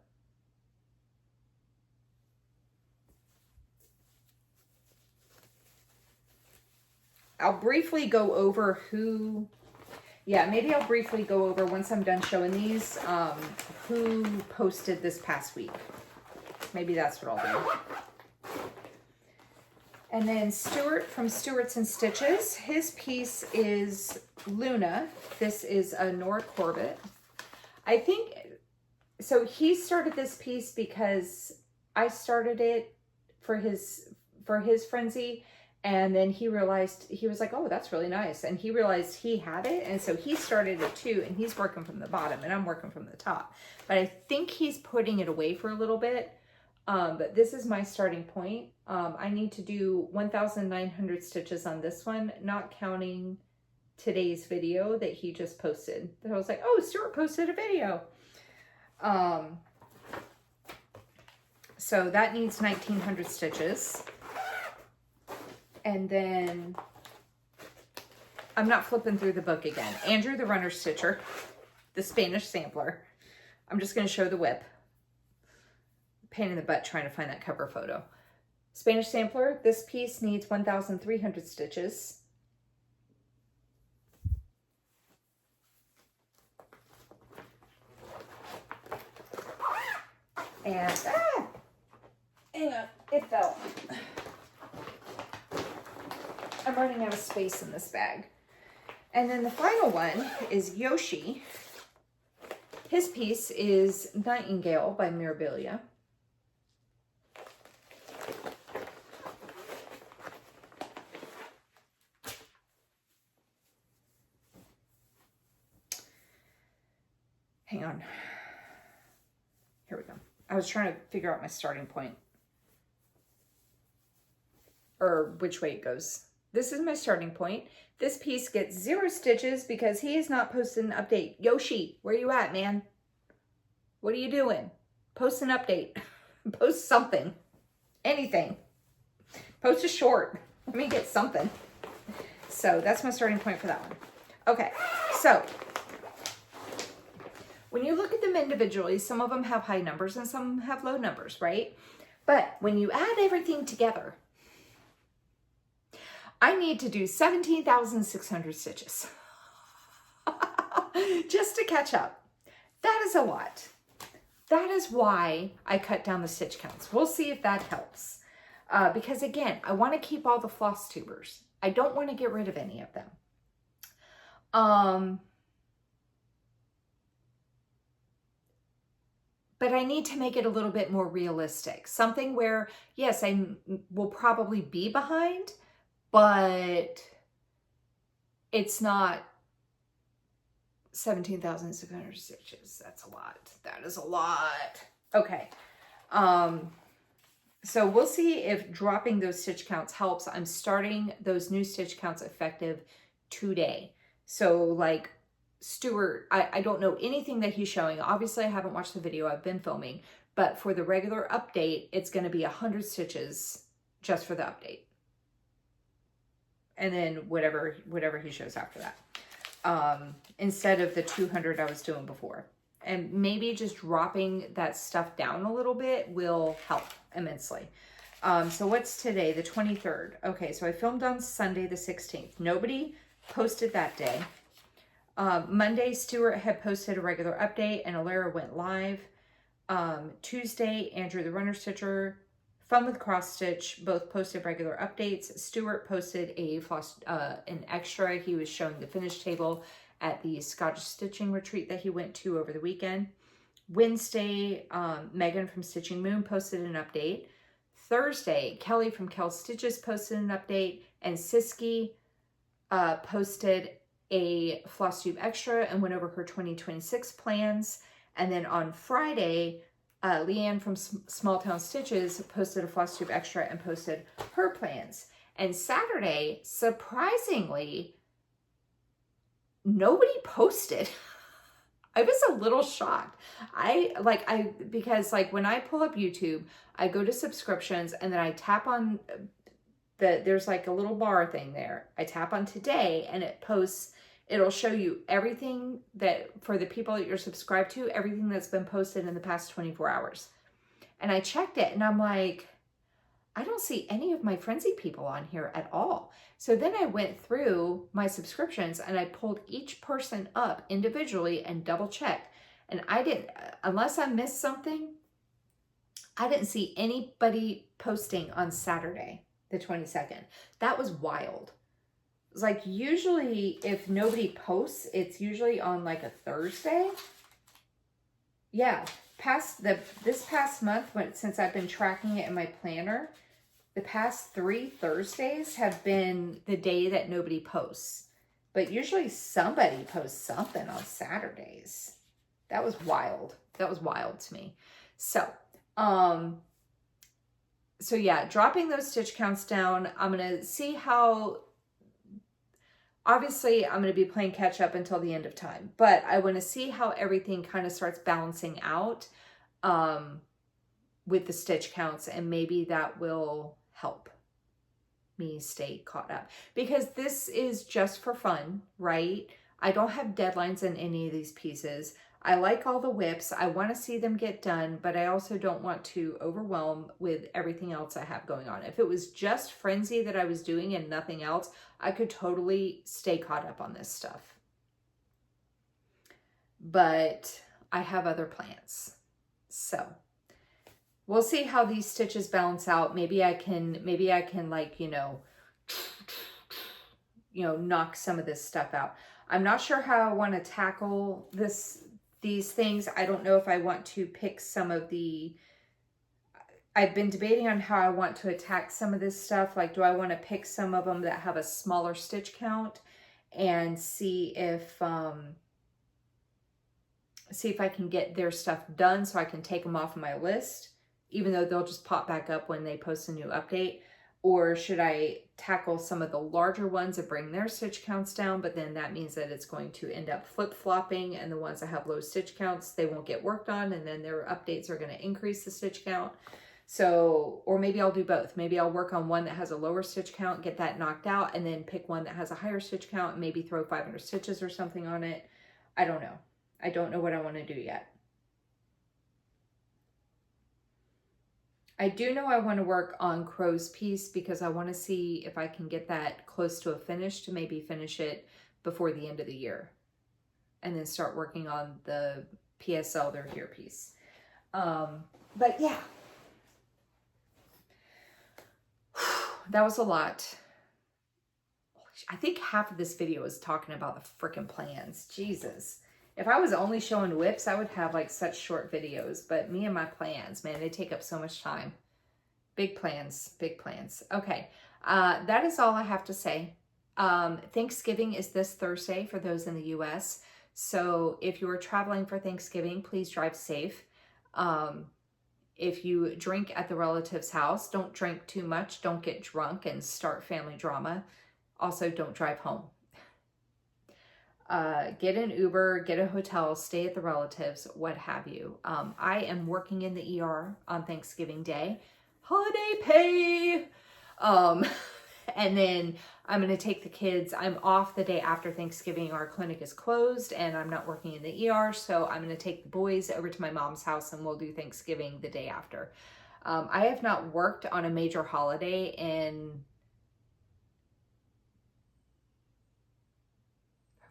I'll briefly go over maybe I'll briefly go over, once I'm done showing these, who posted this past week. Maybe that's what I'll do. And then Stuart from Stuart's and Stitches. His piece is Luna. This is a Nora Corbett. I think, so he started this piece because I started it for his frenzy. And then he realized, he was like, oh, that's really nice. And he realized he had it. And so he started it too. And he's working from the bottom and I'm working from the top. But I think he's putting it away for a little bit. But this is my starting point. I need to do 1,900 stitches on this one, not counting today's video that he just posted. So I was like, oh, Stuart posted a video. So that needs 1,900 stitches. And then I'm not flipping through the book again. Andrew the Runner Stitcher, the Spanish sampler. I'm just going to show the whip. Pain in the butt trying to find that cover photo. Spanish sampler, this piece needs 1,300 stitches. And, hang on, it fell. I'm running out of space in this bag. And then the final one is Yoshi. His piece is Nightingale by Mirabilia. Hang on. Here we go. I was trying to figure out my starting point. Or which way it goes. This is my starting point. This piece gets 0 stitches because he has not posted an update. Yoshi, where you at, man? What are you doing? Post an update. Post something. Anything. Post a short. Let me get something. So that's my starting point for that one. Okay, so when you look at them individually, some of them have high numbers and some have low numbers, right? But when you add everything together, I need to do 17,600 stitches just to catch up. That is a lot. That is why I cut down the stitch counts. We'll see if that helps. Because again, I want to keep all the floss tubers. I don't want to get rid of any of them. But I need to make it a little bit more realistic. Something where, yes, I will probably be behind, but it's not 17,600 stitches. That's a lot. That is a lot. Okay. So we'll see if dropping those stitch counts helps. I'm starting those new stitch counts effective today. So like Stuart, I don't know anything that he's showing. Obviously I haven't watched the video, I've been filming, but for the regular update, it's going to be 100 stitches just for the update. And then whatever he shows after that. Instead of the 200 I was doing before. And maybe just dropping that stuff down a little bit will help immensely. So what's today? The 23rd. Okay, so I filmed on Sunday the 16th. Nobody posted that day. Monday, Stuart had posted a regular update and Alara went live. Tuesday, Andrew the Runner Stitcher, Fun with Cross Stitch, both posted regular updates. Stuart posted a floss, an extra. He was showing the finish table at the Scottish Stitching Retreat that he went to over the weekend. Wednesday, Megan from Stitching Moon posted an update. Thursday, Kelly from Kel Stitches posted an update. And Siski posted a Flosstube extra and went over her 2026 plans. And then on Friday, Leanne from Small Town Stitches posted a Flosstube extra and posted her plans. And Saturday, surprisingly, nobody posted. I was a little shocked. Because when I pull up YouTube, I go to subscriptions and then I tap on there's like a little bar thing there. I tap on today and it posts, it'll show you everything that, for the people that you're subscribed to, everything that's been posted in the past 24 hours. And I checked it and I'm like, I don't see any of my Frenzy people on here at all. So then I went through my subscriptions and I pulled each person up individually and double checked. And I didn't, unless I missed something, I didn't see anybody posting on Saturday, the 22nd. That was wild. It's like usually if nobody posts, it's usually on like a Thursday. Yeah, this past month, since I've been tracking it in my planner, the past 3 Thursdays have been the day that nobody posts. But usually somebody posts something on Saturdays. That was wild. That was wild to me. So yeah, dropping those stitch counts down. I'm going to see how, obviously I'm going to be playing catch up until the end of time, but I want to see how everything kind of starts balancing out with the stitch counts, and maybe that will help me stay caught up, because this is just for fun, right? I don't have deadlines in any of these pieces. I like all the whips. I want to see them get done, but I also don't want to overwhelm with everything else I have going on. If it was just Frenzy that I was doing and nothing else, I could totally stay caught up on this stuff. But I have other plans. So we'll see how these stitches balance out. Maybe I can like, knock some of this stuff out. I'm not sure how I want to tackle these things. I don't know if I want to pick some of I've been debating on how I want to attack some of this stuff. Like, do I want to pick some of them that have a smaller stitch count and see if I can get their stuff done so I can take them off of my list, even though they'll just pop back up when they post a new update? Or should I tackle some of the larger ones and bring their stitch counts down, but then that means that it's going to end up flip-flopping, and the ones that have low stitch counts, they won't get worked on, and then their updates are going to increase the stitch count. So, or maybe I'll do both. Maybe I'll work on one that has a lower stitch count, get that knocked out, and then pick one that has a higher stitch count, and maybe throw 500 stitches or something on it. I don't know. I don't know what I want to do yet. I do know I want to work on Crow's piece because I want to see if I can get that close to a finish to maybe finish it before the end of the year. And then start working on the PSL, their here piece. But yeah. That was a lot. I think half of this video is talking about the freaking plans. Jesus. If I was only showing whips, I would have like such short videos. But me and my plans, man, they take up so much time. Big plans, big plans. Okay, that is all I have to say. Thanksgiving is this Thursday for those in the U.S. So if you are traveling for Thanksgiving, please drive safe. If you drink at the relative's house, don't drink too much. Don't get drunk and start family drama. Also, don't drive home. Get an Uber, get a hotel, stay at the relatives, what have you. I am working in the ER on Thanksgiving Day. Holiday pay! And then I'm going to take the kids. I'm off the day after Thanksgiving. Our clinic is closed and I'm not working in the ER. So I'm going to take the boys over to my mom's house and we'll do Thanksgiving the day after. I have not worked on a major holiday in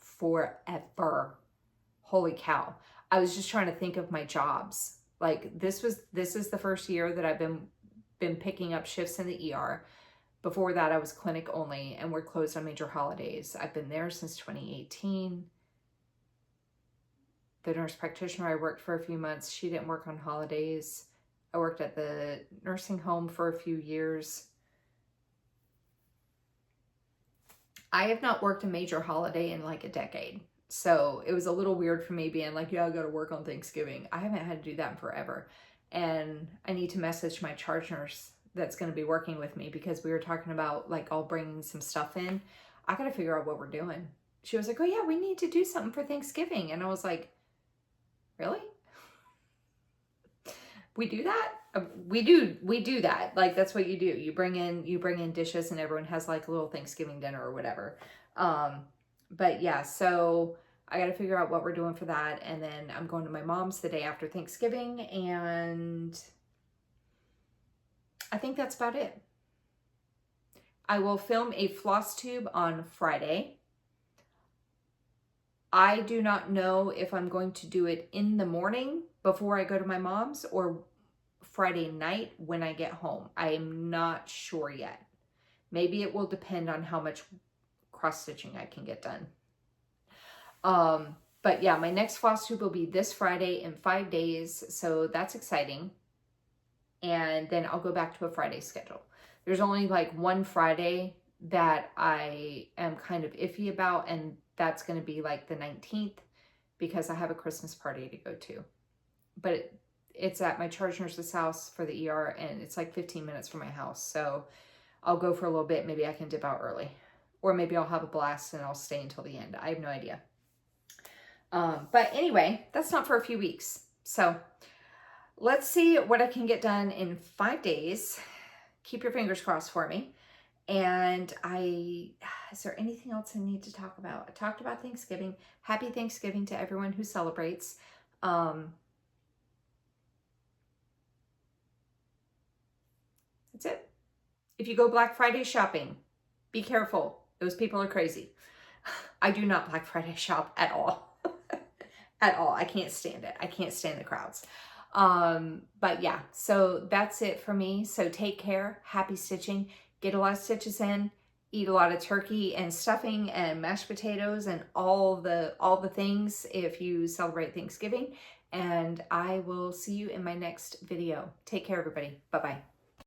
forever. Holy cow. I was just trying to think of my jobs. Like this is the first year that I've been picking up shifts in the ER. Before that, I was clinic only and we're closed on major holidays. I've been there since 2018. The nurse practitioner I worked for a few months, she didn't work on holidays. I worked at the nursing home for a few years. I have not worked a major holiday in like a decade. So it was a little weird for me being like, yeah, I got to work on Thanksgiving. I haven't had to do that in forever. And I need to message my charge nurse that's going to be working with me because we were talking about like all bringing some stuff in. I got to figure out what we're doing. She was like, oh yeah, we need to do something for Thanksgiving. And I was like, really? We do that? We do that. Like that's what you do. You bring in dishes and everyone has like a little Thanksgiving dinner or whatever. But yeah, so I got to figure out what we're doing for that. And then I'm going to my mom's the day after Thanksgiving and I think that's about it. I will film a Flosstube on Friday. I do not know if I'm going to do it in the morning before I go to my mom's or Friday night when I get home. I am not sure yet. Maybe it will depend on how much cross-stitching I can get done. But yeah, my next Flosstube will be this Friday in 5 days. So that's exciting. And then I'll go back to a Friday schedule. There's only like one Friday that I am kind of iffy about, and that's going to be like the 19th because I have a Christmas party to go to. But it's at my charge nurse's house for the ER, and it's like 15 minutes from my house. So I'll go for a little bit. Maybe I can dip out early. Or maybe I'll have a blast and I'll stay until the end. I have no idea. But anyway, that's not for a few weeks. So let's see what I can get done in 5 days. Keep your fingers crossed for me. And is there anything else I need to talk about? I talked about Thanksgiving. Happy Thanksgiving to everyone who celebrates. That's it. If you go Black Friday shopping, be careful. Those people are crazy. I do not Black Friday shop at all. At all. I can't stand it. I can't stand the crowds. But yeah, so that's it for me. So take care. Happy stitching. Get a lot of stitches in. Eat a lot of turkey and stuffing and mashed potatoes and all the things if you celebrate Thanksgiving. And I will see you in my next video. Take care, everybody. Bye-bye.